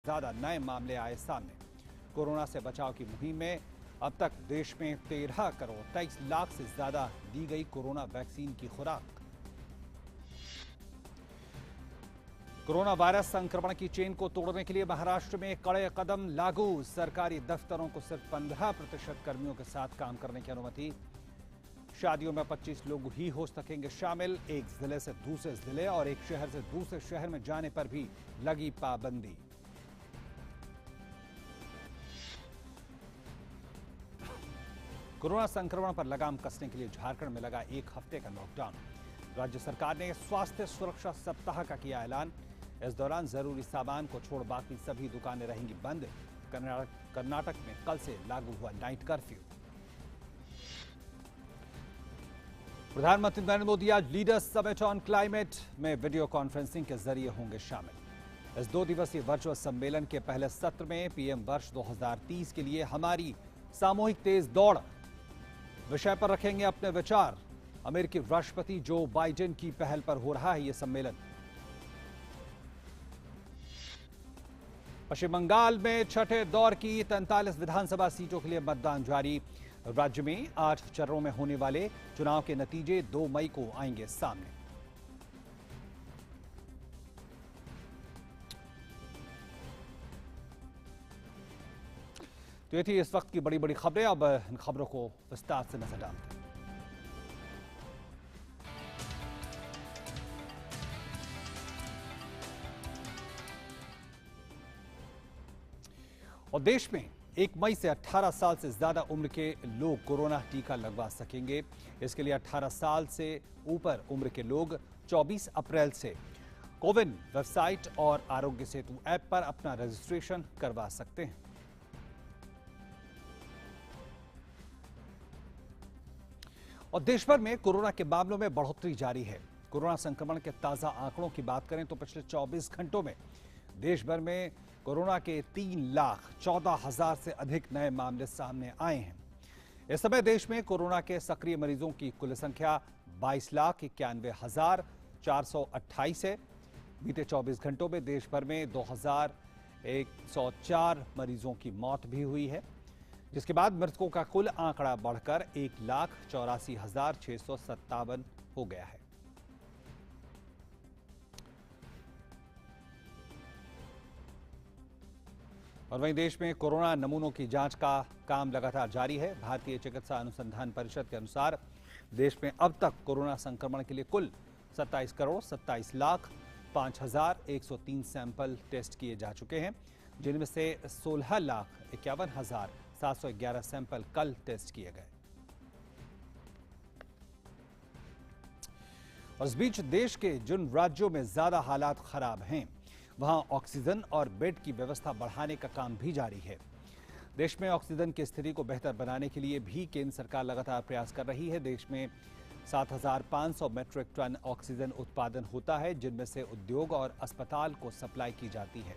ज्यादा नए मामले आए सामने। कोरोना से बचाव की मुहिम में अब तक देश में 13 करोड़ 23 लाख से ज्यादा दी गई कोरोना वैक्सीन की खुराक। कोरोना वायरस संक्रमण की चेन को तोड़ने के लिए महाराष्ट्र में कड़े कदम लागू। सरकारी दफ्तरों को सिर्फ 15% कर्मियों के साथ काम करने की अनुमति। शादियों में 25 लोग ही हो सकेंगे शामिल। एक जिले से दूसरे जिले और एक शहर से दूसरे शहर में जाने पर भी लगी पाबंदी। कोरोना संक्रमण पर लगाम कसने के लिए झारखंड में लगा एक हफ्ते का लॉकडाउन। राज्य सरकार ने स्वास्थ्य सुरक्षा सप्ताह का किया ऐलान। इस दौरान जरूरी सामान को छोड़ बाकी सभी दुकानें रहेंगी बंद। कर्नाटक में कल से लागू हुआ नाइट कर्फ्यू। प्रधानमंत्री नरेंद्र मोदी आज लीडर्स समिट ऑन क्लाइमेट में वीडियो कॉन्फ्रेंसिंग के जरिए होंगे शामिल। इस 2 दिवसीय वर्चुअल सम्मेलन के पहले सत्र में पीएम वर्ष 2030 के लिए हमारी सामूहिक तेज दौड़ विषय पर रखेंगे अपने विचार। अमेरिकी राष्ट्रपति जो बाइडेन की पहल पर हो रहा है यह सम्मेलन। पश्चिम बंगाल में छठे दौर की 43 विधानसभा सीटों के लिए मतदान जारी। राज्य में 8 चरणों में होने वाले चुनाव के नतीजे 2 मई को आएंगे सामने। तो ये थी इस वक्त की बड़ी बड़ी खबरें। अब इन खबरों को विस्तार से नजर डालते हैं। और देश में 1 मई से 18 साल से ज्यादा उम्र के लोग कोरोना टीका लगवा सकेंगे। इसके लिए 18 साल से ऊपर उम्र के लोग 24 अप्रैल से कोविन वेबसाइट और आरोग्य सेतु ऐप पर अपना रजिस्ट्रेशन करवा सकते हैं। और देश भर में कोरोना के मामलों में बढ़ोतरी जारी है। कोरोना संक्रमण के ताजा आंकड़ों की बात करें तो पिछले 24 घंटों में देश भर में कोरोना के 3,14,000 से अधिक नए मामले सामने आए हैं। इस समय देश में कोरोना के सक्रिय मरीजों की कुल संख्या 22,91,428 है। बीते 24 घंटों में देश भर में 2,104 मरीजों की मौत भी हुई है, जिसके बाद मृतकों का कुल आंकड़ा बढ़कर 1,84,657 हो गया है। और वहीं देश में कोरोना नमूनों की जांच का काम लगातार जारी है। भारतीय चिकित्सा अनुसंधान परिषद के अनुसार देश में अब तक कोरोना संक्रमण के लिए कुल 27 करोड़ 27 लाख 5,103 सैंपल टेस्ट किए जा चुके हैं, जिनमें से 16,51,711 सैंपल कल टेस्ट किए गए। और इस बीच देश के जिन राज्यों में ज्यादा हालात खराब हैं वहां ऑक्सीजन और बेड की व्यवस्था बढ़ाने का काम भी जारी है। देश में ऑक्सीजन की स्थिति को बेहतर बनाने के लिए भी केंद्र सरकार लगातार प्रयास कर रही है। देश में 7,500 मेट्रिक टन ऑक्सीजन उत्पादन होता है, जिनमें से उद्योग और अस्पताल को सप्लाई की जाती है।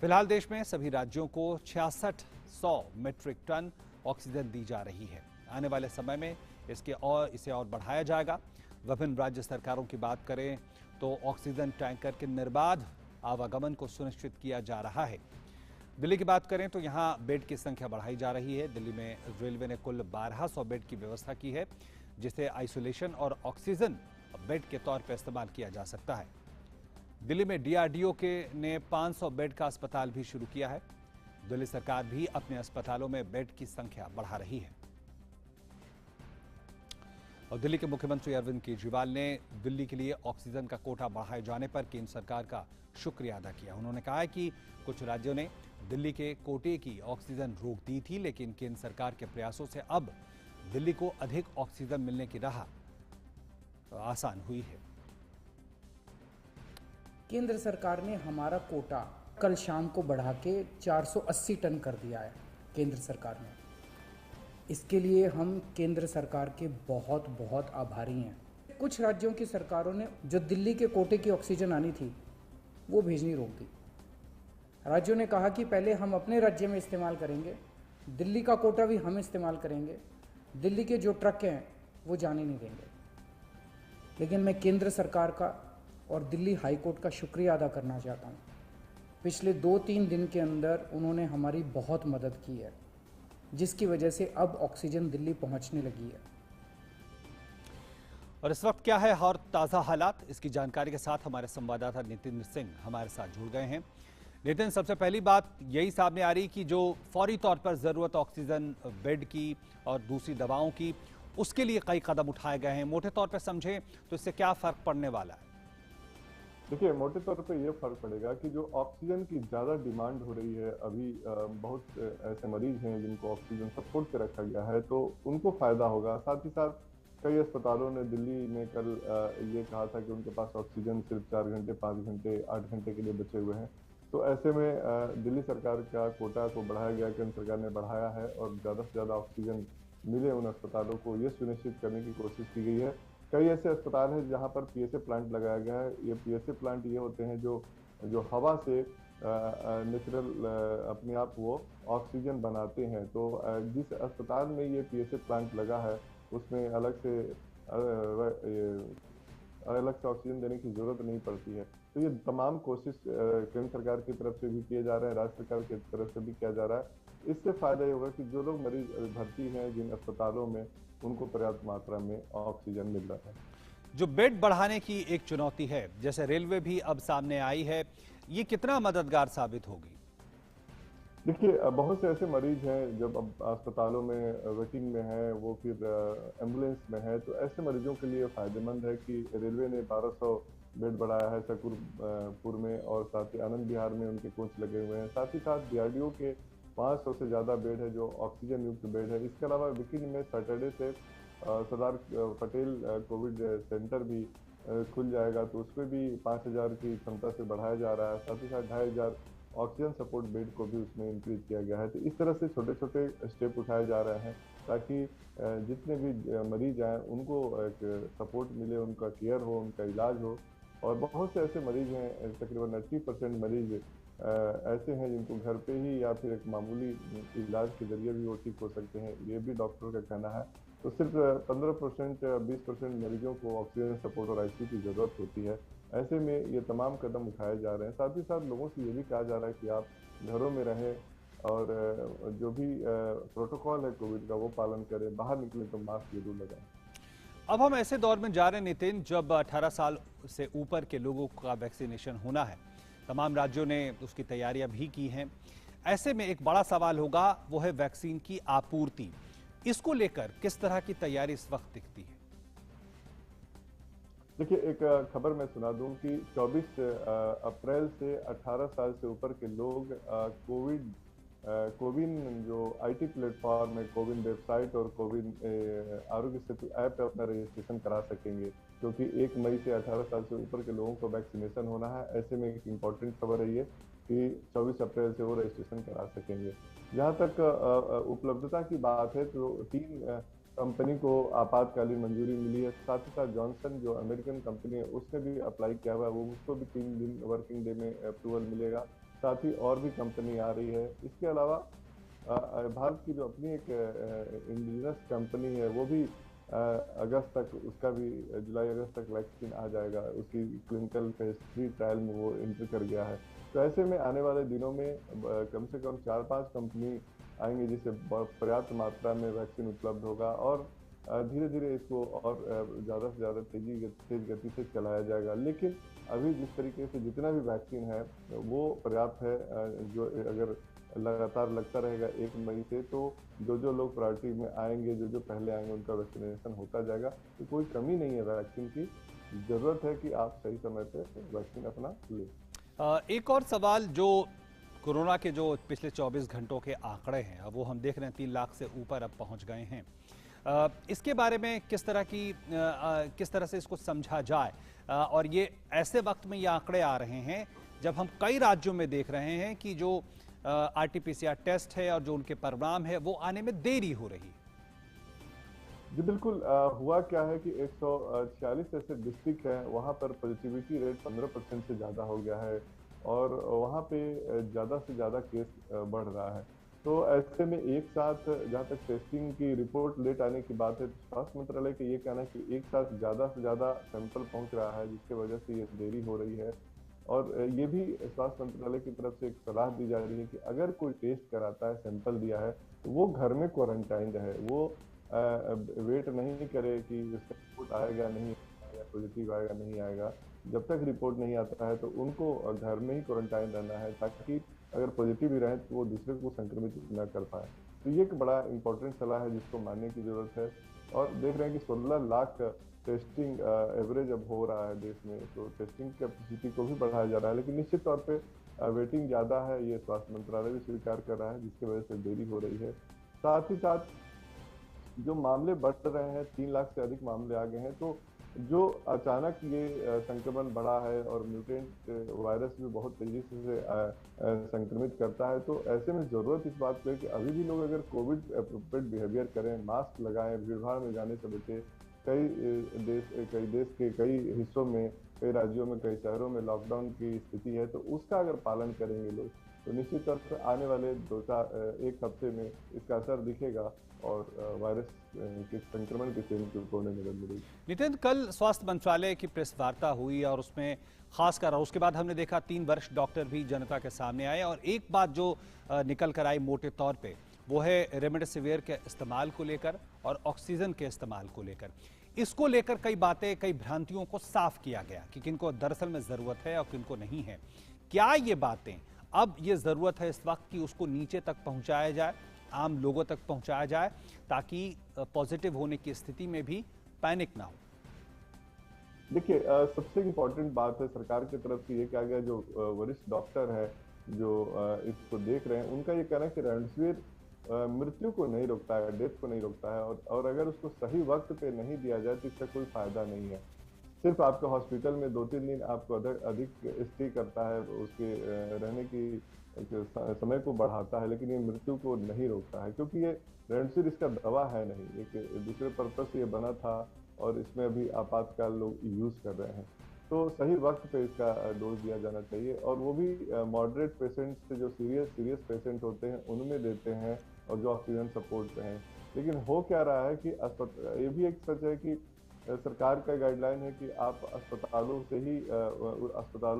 फिलहाल देश में सभी राज्यों को 6600 मेट्रिक टन ऑक्सीजन दी जा रही है। आने वाले समय में इसे और बढ़ाया जाएगा। विभिन्न राज्य सरकारों की बात करें तो ऑक्सीजन टैंकर के निर्बाध आवागमन को सुनिश्चित किया जा रहा है। दिल्ली की बात करें तो यहां बेड की संख्या बढ़ाई जा रही है। दिल्ली में रेलवे ने कुल 1200 बेड की व्यवस्था की है, जिसे आइसोलेशन और ऑक्सीजन बेड के तौर पर इस्तेमाल किया जा सकता है। दिल्ली में डीआरडीओ ने 500 बेड का अस्पताल भी शुरू किया है। दिल्ली सरकार भी अपने अस्पतालों में बेड की संख्या बढ़ा रही है। और दिल्ली के मुख्यमंत्री अरविंद केजरीवाल ने दिल्ली के लिए ऑक्सीजन का कोटा बढ़ाए जाने पर केंद्र सरकार का शुक्रिया अदा किया। उन्होंने कहा है कि कुछ राज्यों ने दिल्ली के कोटे की ऑक्सीजन रोक दी थी, लेकिन केंद्र सरकार के प्रयासों से अब दिल्ली को अधिक ऑक्सीजन मिलने की राह आसान हुई है। केंद्र सरकार ने हमारा कोटा कल शाम को बढ़ा के 480 टन कर दिया है। केंद्र सरकार ने इसके लिए हम केंद्र सरकार के बहुत बहुत आभारी हैं। कुछ राज्यों की सरकारों ने जो दिल्ली के कोटे की ऑक्सीजन आनी थी वो भेजनी रोक दी। राज्यों ने कहा कि पहले हम अपने राज्य में इस्तेमाल करेंगे, दिल्ली का कोटा भी हम इस्तेमाल करेंगे, दिल्ली के जो ट्रक हैं वो जाने नहीं देंगे। लेकिन मैं केंद्र सरकार का और दिल्ली हाई कोर्ट का शुक्रिया अदा करना चाहता हूँ पिछले 2-3 दिन के अंदर उन्होंने हमारी बहुत मदद की है, जिसकी वजह से अब ऑक्सीजन दिल्ली पहुंचने लगी है। और इस वक्त क्या है और ताज़ा हालात, इसकी जानकारी के साथ हमारे संवाददाता नितिन सिंह हमारे साथ जुड़ गए हैं। नितिन, सबसे पहली बात यही सामने आ रही कि जो फौरी तौर पर ज़रूरत ऑक्सीजन बेड की और दूसरी दवाओं की, उसके लिए कई कदम उठाए गए हैं। मोटे तौर पर समझें तो इससे क्या फ़र्क पड़ने वाला है? देखिए, मोटे तौर पे ये फ़र्क पड़ेगा कि जो ऑक्सीजन की ज़्यादा डिमांड हो रही है अभी, बहुत ऐसे मरीज़ हैं जिनको ऑक्सीजन सपोर्ट पे रखा गया है, तो उनको फ़ायदा होगा। साथ ही साथ कई अस्पतालों ने दिल्ली में कल ये कहा था कि उनके पास ऑक्सीजन सिर्फ 4 घंटे, 5 घंटे, 8 घंटे के लिए बचे हुए हैं। तो ऐसे में दिल्ली सरकार का कोटा को बढ़ाया गया, केंद्र सरकार ने बढ़ाया है और ज़्यादा से ज़्यादा ऑक्सीजन मिले उन अस्पतालों को, ये सुनिश्चित करने की कोशिश की गई है। कई ऐसे अस्पताल हैं जहां पर पीएसए प्लांट लगाया गया है। ये पीएसए प्लांट ये होते हैं जो जो हवा से नेचुरल अपने आप वो ऑक्सीजन बनाते हैं। तो जिस अस्पताल में ये पीएसए प्लांट लगा है उसमें अलग से ऑक्सीजन देने की जरूरत नहीं पड़ती है। तो ये तमाम कोशिश केंद्र सरकार की तरफ से भी किए जा रहे हैं, राज्य सरकार की तरफ से भी किया जा रहा है। इससे फायदा ये होगा कि जो लोग मरीज भर्ती हैं जिन अस्पतालों में, उनको पर्याप्त मात्रा में ऑक्सीजन मिल रहा है। जो बेड बढ़ाने की एक चुनौती है, जैसे रेलवे भी अब सामने आई है, ये कितना मददगार साबित होगी? देखिए, बहुत से ऐसे मरीज हैं जब अब अस्पतालों में वेटिंग में हैं, वो फिर एम्बुलेंस में है, तो ऐसे मरीजों के लिए फ़ायदेमंद है कि रेलवे ने 1200 बेड बढ़ाया है पुर में, और साथ ही आनंद विहार में उनके कोच लगे हुए हैं। साथ ही साथ डीआरडीओ के 500 से ज़्यादा बेड है जो ऑक्सीजन युक्त बेड है। इसके अलावा विकिन में सैटरडे से सरदार पटेल कोविड सेंटर भी खुल जाएगा, तो उसमें भी 5000 की क्षमता से बढ़ाया जा रहा है। साथ ही साथ 2500 ऑक्सीजन सपोर्ट बेड को भी उसमें इंक्रीज किया गया है। तो इस तरह से छोटे छोटे स्टेप उठाए जा रहे हैं ताकि जितने भी मरीज आए उनको एक सपोर्ट मिले, उनका केयर हो, उनका इलाज हो। और बहुत से ऐसे मरीज हैं, तकरीबन 80% मरीज ऐसे हैं जिनको घर पे ही या फिर एक मामूली इलाज के जरिए भी वो ठीक हो सकते हैं, ये भी डॉक्टर का कहना है। तो सिर्फ 15% 20% मरीजों को ऑक्सीजन सपोर्ट और आईसीयू की ज़रूरत होती है। ऐसे में ये तमाम कदम उठाए जा रहे हैं। साथ ही साथ लोगों से ये भी कहा जा रहा है कि आप घरों में रहें और जो भी प्रोटोकॉल है कोविड का वो पालन करें, बाहर निकलें तो मास्क जरूर लगाएं। अब हम ऐसे दौर में जा रहे हैं नितिन, जब 18 साल से ऊपर के लोगों का वैक्सीनेशन होना है। तमाम राज्यों ने उसकी तैयारियां भी की हैं। ऐसे में एक बड़ा सवाल होगा, वो है वैक्सीन की आपूर्ति। इसको लेकर किस तरह की तैयारी इस वक्त दिखती है? देखिए, एक खबर मैं सुना दूं कि 24 अप्रैल से 18 साल से ऊपर के लोग कोविन जो आईटी प्लेटफॉर्म है, कोविन वेबसाइट और कोविन आरोग्य सेतु ऐप पे अपना रजिस्ट्रेशन करा सकेंगे, क्योंकि 1 मई से 18 साल से ऊपर के लोगों को वैक्सीनेशन होना है। ऐसे में एक इम्पॉर्टेंट खबर है ये कि 24 अप्रैल से वो रजिस्ट्रेशन करा सकेंगे। जहाँ तक उपलब्धता की बात है तो 3 कंपनी को आपातकालीन मंजूरी मिली है। साथ ही साथ जॉनसन जो अमेरिकन कंपनी है उसने भी अप्लाई किया हुआ है, वो उसको भी 3 दिन वर्किंग डे में अप्रूवल मिलेगा। साथ ही और भी कंपनी आ रही है। इसके अलावा भारत की जो अपनी एक इंडिजिनस कंपनी है वो भी अगस्त तक, उसका भी जुलाई अगस्त तक वैक्सीन आ जाएगा। उसकी क्लिनिकल फेज 3 ट्रायल में वो एंटर कर गया है। तो ऐसे में आने वाले दिनों में कम से कम 4-5 कंपनी आएंगे जिससे पर्याप्त मात्रा में वैक्सीन उपलब्ध होगा और धीरे धीरे इसको और ज़्यादा से ज़्यादा तेज गति से चलाया जाएगा। लेकिन अभी जिस तरीके से जितना भी वैक्सीन है वो पर्याप्त है। जो अगर लगातार लगता रहेगा 1 मई से, तो जो लोग प्रायोरिटी में आएंगे, जो पहले आएंगे, उनका वैक्सीनेशन होता जाएगा। तो कोई कमी नहीं है वैक्सीन की। ज़रूरत है कि आप सही समय पर वैक्सीन अपना लें। एक और सवाल, जो कोरोना के जो पिछले 24 घंटों के आंकड़े हैं, अब वो हम देख रहे हैं 3 लाख से ऊपर अब पहुंच गए हैं। इसके बारे में किस तरह से इसको समझा जाए? और ये ऐसे वक्त में ये आंकड़े आ रहे हैं जब हम कई राज्यों में देख रहे हैं कि जो आरटीपीसीआर टेस्ट है और जो उनके परिणाम है वो आने में देरी हो रही है। जी बिल्कुल। हुआ क्या है कि 146 ऐसे डिस्ट्रिक्ट हैं, वहाँ पर पॉजिटिविटी रेट 15% से ज़्यादा हो गया है और वहाँ पे ज़्यादा से ज़्यादा केस बढ़ रहा है। तो ऐसे में एक साथ, जहाँ तक टेस्टिंग की रिपोर्ट लेट आने की बात है, तो स्वास्थ्य मंत्रालय का ये कहना है कि एक साथ ज़्यादा से ज़्यादा सैंपल पहुँच रहा है, जिसकी वजह से ये देरी हो रही है। और ये भी स्वास्थ्य मंत्रालय की तरफ से एक सलाह दी जा रही है कि अगर कोई टेस्ट कराता है, सैंपल दिया है, तो वो घर में क्वारंटाइन रहे। वो वेट नहीं करे कि उसका रिपोर्ट आएगा नहीं आएगा, या पॉजिटिव आएगा नहीं आएगा। जब तक रिपोर्ट नहीं आता है तो उनको घर में ही क्वारंटाइन रहना है, ताकि अगर पॉजिटिव भी रहे तो वो दूसरे को संक्रमित न कर पाए। तो ये एक बड़ा इंपॉर्टेंट सलाह है जिसको मानने की जरूरत है। और देख रहे हैं कि 16 लाख टेस्टिंग एवरेज अब हो रहा है देश में, तो टेस्टिंग कैपेसिटी को भी बढ़ाया जा रहा है, लेकिन निश्चित तौर पे वेटिंग ज़्यादा है, ये स्वास्थ्य मंत्रालय भी स्वीकार कर रहा है, जिसकी वजह से देरी हो रही है। साथ ही साथ जो मामले बढ़ रहे हैं, 3 लाख से अधिक मामले आ गए हैं, तो जो अचानक ये संक्रमण बढ़ा है और म्यूटेंट वायरस भी बहुत तेजी से संक्रमित करता है, तो ऐसे में ज़रूरत इस बात पे है कि अभी भी लोग अगर कोविड अप्रोप्रिएट बिहेवियर करें, मास्क लगाएं, भीड़-भाड़ में जाने से बचें। कई देश के कई हिस्सों में, कई राज्यों में, कई शहरों में लॉकडाउन की स्थिति है, तो उसका अगर पालन करेंगे लोग, तो निश्चित तौर पर आने वाले 1 हफ्ते में इसका असर दिखेगा और वायरस के संक्रमण की चेन को तोड़ने में मदद मिलेगी। नितिन, कल स्वास्थ्य मंत्रालय की प्रेस वार्ता हुई और उसमें खासकर, और उसके बाद हमने देखा 3 वरिष्ठ डॉक्टर भी जनता के सामने आए, और एक बात जो निकल कर आई मोटे तौर पे, वो है रेमडेसिविर के इस्तेमाल को लेकर और ऑक्सीजन के इस्तेमाल को लेकर। इसको लेकर कई बातें, कई भ्रांतियों को साफ किया गया कि किनको दरअसल में जरूरत है और किनको नहीं है। क्या ये बातें अब ये जरूरत है इस वक्त कि उसको नीचे तक पहुंचाया जाए, आम लोगों तक पहुंचाया जाए, ताकि पॉजिटिव होने की स्थिति में भी पैनिक ना हो? देखिए, सबसे इम्पोर्टेंट बात है सरकार की तरफ से ये कहा गया, जो वरिष्ठ डॉक्टर है जो इसको देख रहे हैं, उनका ये कहना है कि रेमडेसिविर मृत्यु को नहीं रोकता है, डेथ को नहीं रोकता है, और अगर उसको सही वक्त पे नहीं दिया जाए तो इसका कोई फायदा नहीं है। सिर्फ आपके हॉस्पिटल में 2-3 दिन आपको अधिक स्टे करता है, उसके रहने की समय को बढ़ाता है, लेकिन ये मृत्यु को नहीं रोकता है, क्योंकि ये रेमडेसिविर इसका दवा है नहीं, एक दूसरे पर्पज से ये बना था और इसमें अभी आपातकाल लोग यूज कर रहे हैं। तो सही वक्त पे इसका डोज दिया जाना चाहिए, और वो भी मॉडरेट पेशेंट्स से, जो सीरियस पेशेंट होते हैं उनमें देते हैं, और जो ऑक्सीजन सपोर्ट पे हैं। लेकिन हो क्या रहा है कि ये भी एक सच है कि सरकार का गाइडलाइन है कि आप अस्पतालों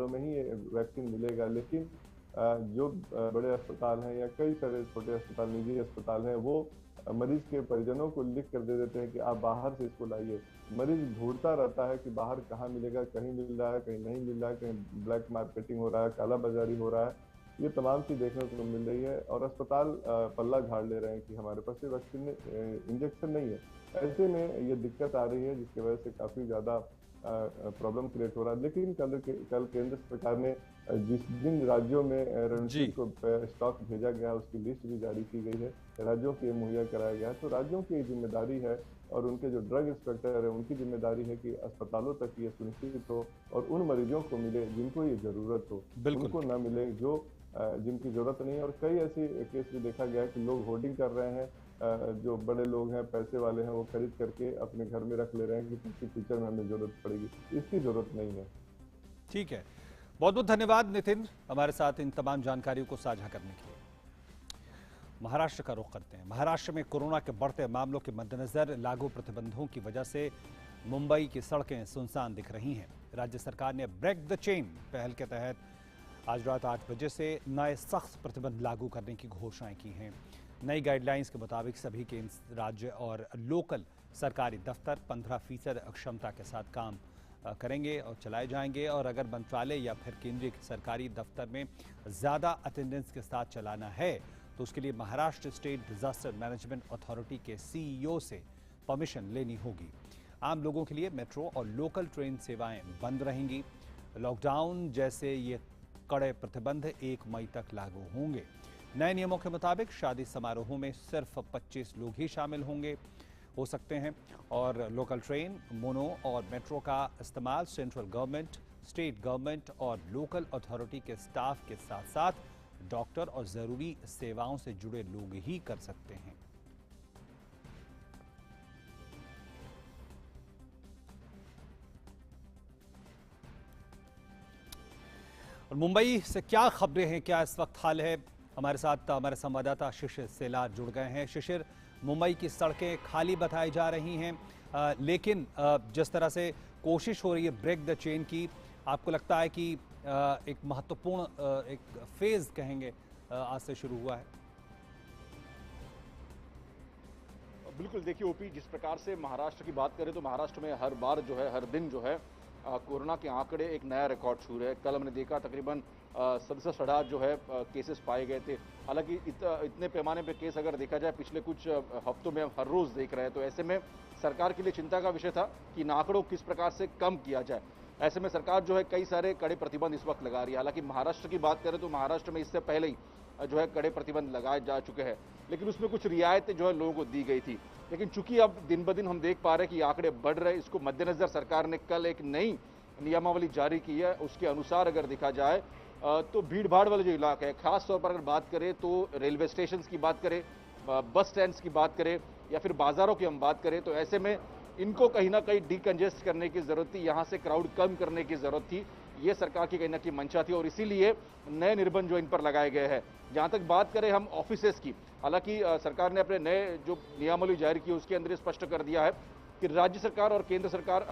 में ही वैक्सीन मिलेगा, लेकिन जो बड़े अस्पताल हैं या कई सारे छोटे अस्पताल, निजी अस्पताल हैं, वो मरीज के परिजनों को लिख कर दे देते हैं कि आप बाहर से इसको लाइए। मरीज ढूंढता रहता है कि बाहर कहाँ मिलेगा, कहीं मिल रहा है, कहीं नहीं मिल रहा है, कहीं ब्लैक मार्केटिंग हो रहा है, काला बाजारी हो रहा है। ये तमाम चीज देखने को मिल रही है, और अस्पताल पल्ला झाड़ ले रहे हैं कि हमारे पास ये वैक्सीन इंजेक्शन नहीं है। ऐसे में ये दिक्कत आ रही है, जिसकी वजह से काफी ज्यादा प्रॉब्लम क्रिएट हो रहा है। लेकिन कल केंद्र सरकार ने जिस दिन राज्यों में रेमडेसिविर को स्टॉक भेजा गया, उसकी लिस्ट भी जारी की गई है, राज्यों को ये मुहैया कराया गया है। तो राज्यों की जिम्मेदारी है, और उनके जो ड्रग इंस्पेक्टर है उनकी जिम्मेदारी है कि अस्पतालों तक ये सुनिश्चित हो और उन मरीजों को मिले जिनको ये जरूरत हो, उनको ना मिले जो जिनकी जरूरत नहीं है। और कई ऐसे केस भी देखा गया है कि लोग होर्डिंग कर रहे हैं, जो बड़े लोग हैं, पैसे वाले हैं, वो खरीद करके अपने घर में रख ले रहे हैं कि किसी फ्यूचर में हमें जरूरत पड़ेगी। इसकी जरूरत नहीं है। ठीक है, बहुत बहुत धन्यवाद नितिन, हमारे साथ इन तमाम जानकारियों को साझा करने के लिए। महाराष्ट्र का रुख करते हैं। महाराष्ट्र में कोरोना के बढ़ते मामलों के मद्देनजर लागू प्रतिबंधों की वजह से मुंबई की सड़कें सुनसान दिख रही हैं। राज्य सरकार ने ब्रेक द चेन पहल के तहत आज रात 8 बजे से नए सख्त प्रतिबंध लागू करने की घोषणाएं की हैं। नई गाइडलाइंस के मुताबिक सभी केंद्र, राज्य और लोकल सरकारी दफ्तर 15% क्षमता के साथ काम करेंगे और चलाए जाएंगे, और अगर मंत्रालय या फिर केंद्रीय सरकारी दफ्तर में ज़्यादा अटेंडेंस के साथ चलाना है तो उसके लिए Maharashtra state disaster management authority के CEO से परमिशन लेनी होगी। आम लोगों के लिए मेट्रो और लोकल ट्रेन सेवाएं बंद रहेंगी। लॉकडाउन जैसे ये कड़े प्रतिबंध 1 मई तक लागू होंगे। नए नियमों के मुताबिक शादी समारोहों में सिर्फ 25 लोग ही शामिल हो सकते हैं, और लोकल ट्रेन, मोनो और मेट्रो का इस्तेमाल सेंट्रल गवर्नमेंट, स्टेट गवर्नमेंट और लोकल अथॉरिटी के स्टाफ के साथ साथ डॉक्टर और जरूरी सेवाओं से जुड़े लोग ही कर सकते हैं। और मुंबई से क्या खबरें हैं, क्या इस वक्त हाल है, हमारे साथ हमारे संवाददाता शिशिर सेलार जुड़ गए हैं। शिशिर, मुंबई की सड़कें खाली बताई जा रही हैं, लेकिन जिस तरह से कोशिश हो रही है ब्रेक द चेन की, आपको लगता है कि एक महत्वपूर्ण एक फेज कहेंगे आज से शुरू हुआ है। बिल्कुल, देखिए ओपी, जिस प्रकार से महाराष्ट्र की बात करें तो महाराष्ट्र में हर बार जो है, हर दिन जो है कोरोना के आंकड़े एक नया रिकॉर्ड छू रहे हैं। कल हमने देखा तकरीबन 67 जो है केसेस पाए गए थे। हालांकि इतने पैमाने पे केस अगर देखा जाए पिछले कुछ हफ्तों में हम हर रोज देख रहे हैं, तो ऐसे में सरकार के लिए चिंता का विषय था कि इन आंकड़ों को किस प्रकार से कम किया जाए। ऐसे में सरकार जो है कई सारे कड़े प्रतिबंध इस वक्त लगा रही है। हालांकि महाराष्ट्र की बात करें तो महाराष्ट्र में इससे पहले ही जो है कड़े प्रतिबंध लगाए जा चुके हैं, लेकिन उसमें कुछ रियायतें जो है लोगों को दी गई थी। लेकिन चूंकि अब दिन ब दिन हम देख पा रहे हैं कि आंकड़े बढ़ रहे हैं, इसको मद्देनजर सरकार ने कल एक नई नियमावली जारी की है। उसके अनुसार अगर देखा जाए तो भीड़ भाड़ वाले जो इलाके हैं, खास तौर पर अगर बात करें तो रेलवे स्टेशन की बात करें, बस स्टैंड की बात करें या फिर बाजारों की हम बात करें, तो ऐसे में इनको कहीं ना कहीं डिकंजेस्ट करने की जरूरत थी, यहाँ से क्राउड कम करने की जरूरत थी। ये सरकार की कहीं ना कहीं मंशा थी और इसीलिए नए निर्बंध जो इन पर लगाए गए हैं। जहां तक बात करें हम ऑफिसेस की, हालांकि सरकार ने अपने नए जो नियमावली जारी की उसके अंदर स्पष्ट कर दिया है कि राज्य सरकार और केंद्र सरकार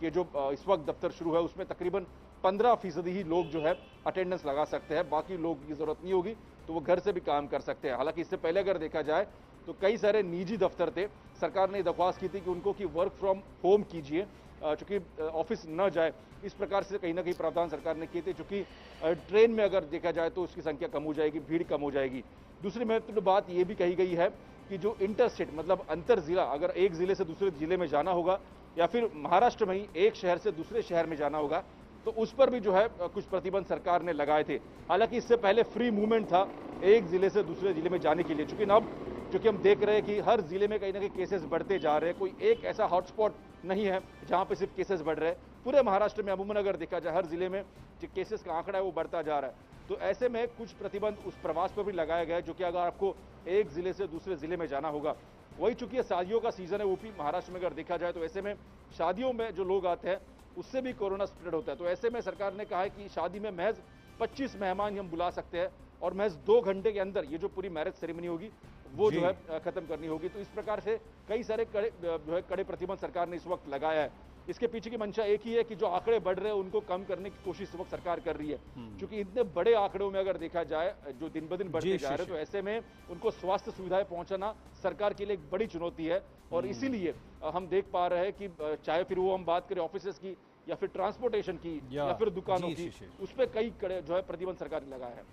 के जो इस वक्त दफ्तर शुरू है उसमें तकरीबन 15% ही लोग जो है अटेंडेंस लगा सकते हैं, बाकी लोग की जरूरत नहीं होगी तो वो घर से भी काम कर सकते हैं। हालांकि इससे पहले अगर देखा जाए तो कई सारे निजी दफ्तर थे, सरकार ने दरख्वास्त की थी कि उनको कि वर्क फ्रॉम होम कीजिए, चूंकि ऑफिस न जाए, इस प्रकार से कहीं ना कहीं प्रावधान सरकार ने किए थे। चूंकि ट्रेन में अगर देखा जाए तो उसकी संख्या कम हो जाएगी, भीड़ कम हो जाएगी। दूसरी महत्वपूर्ण बात यह भी कही गई है कि जो इंटरस्टेट मतलब अंतर जिला, अगर एक जिले से दूसरे जिले में जाना होगा या फिर महाराष्ट्र में ही एक शहर से दूसरे शहर में जाना होगा, तो उस पर भी जो है कुछ प्रतिबंध सरकार ने लगाए थे। हालांकि इससे पहले फ्री मूवमेंट था एक जिले से दूसरे जिले में जाने के लिए, चूंकि हम देख रहे हैं कि हर जिले में कहीं ना कहीं केसेस बढ़ते जा रहे हैं, कोई एक ऐसा हॉटस्पॉट नहीं है जहां पे सिर्फ केसेस बढ़ रहे हैं। पूरे महाराष्ट्र में अमूमन अगर देखा जाए हर जिले में जो केसेस का आंकड़ा है वो बढ़ता जा रहा है। तो ऐसे में कुछ प्रतिबंध उस प्रवास पर भी लगाया गया है, जो कि अगर आपको एक जिले से दूसरे जिले में जाना होगा। वही चूंकि ये शादियों का सीजन है ऊपी महाराष्ट्र में अगर देखा जाए, तो ऐसे में शादियों में जो लोग आते हैं उससे भी कोरोना स्प्रेड होता है। तो ऐसे में सरकार ने कहा है कि शादी में महज 25 मेहमान हम बुला सकते हैं और महज 2 घंटे के अंदर ये जो पूरी मैरिज सेरेमनी होगी वो जो है खत्म करनी होगी। तो इस प्रकार से कई सारे कड़े प्रतिबंध सरकार ने इस वक्त लगाया है। इसके पीछे की मंशा एक ही है कि जो आंकड़े बढ़ रहे हैं उनको कम करने की कोशिश इस वक्त सरकार कर रही है, क्योंकि इतने बड़े आंकड़ों में अगर देखा जाए जो दिन ब दिन बढ़ते जा रहे हैं, तो ऐसे में उनको स्वास्थ्य सुविधाएं पहुंचाना सरकार के लिए एक बड़ी चुनौती है। और इसीलिए हम देख पा रहे हैं कि चाहे फिर वो हम बात करें ऑफिसेस की या फिर ट्रांसपोर्टेशन की या फिर दुकानों की, उस पर कई कड़े जो है प्रतिबंध सरकार ने लगाया है।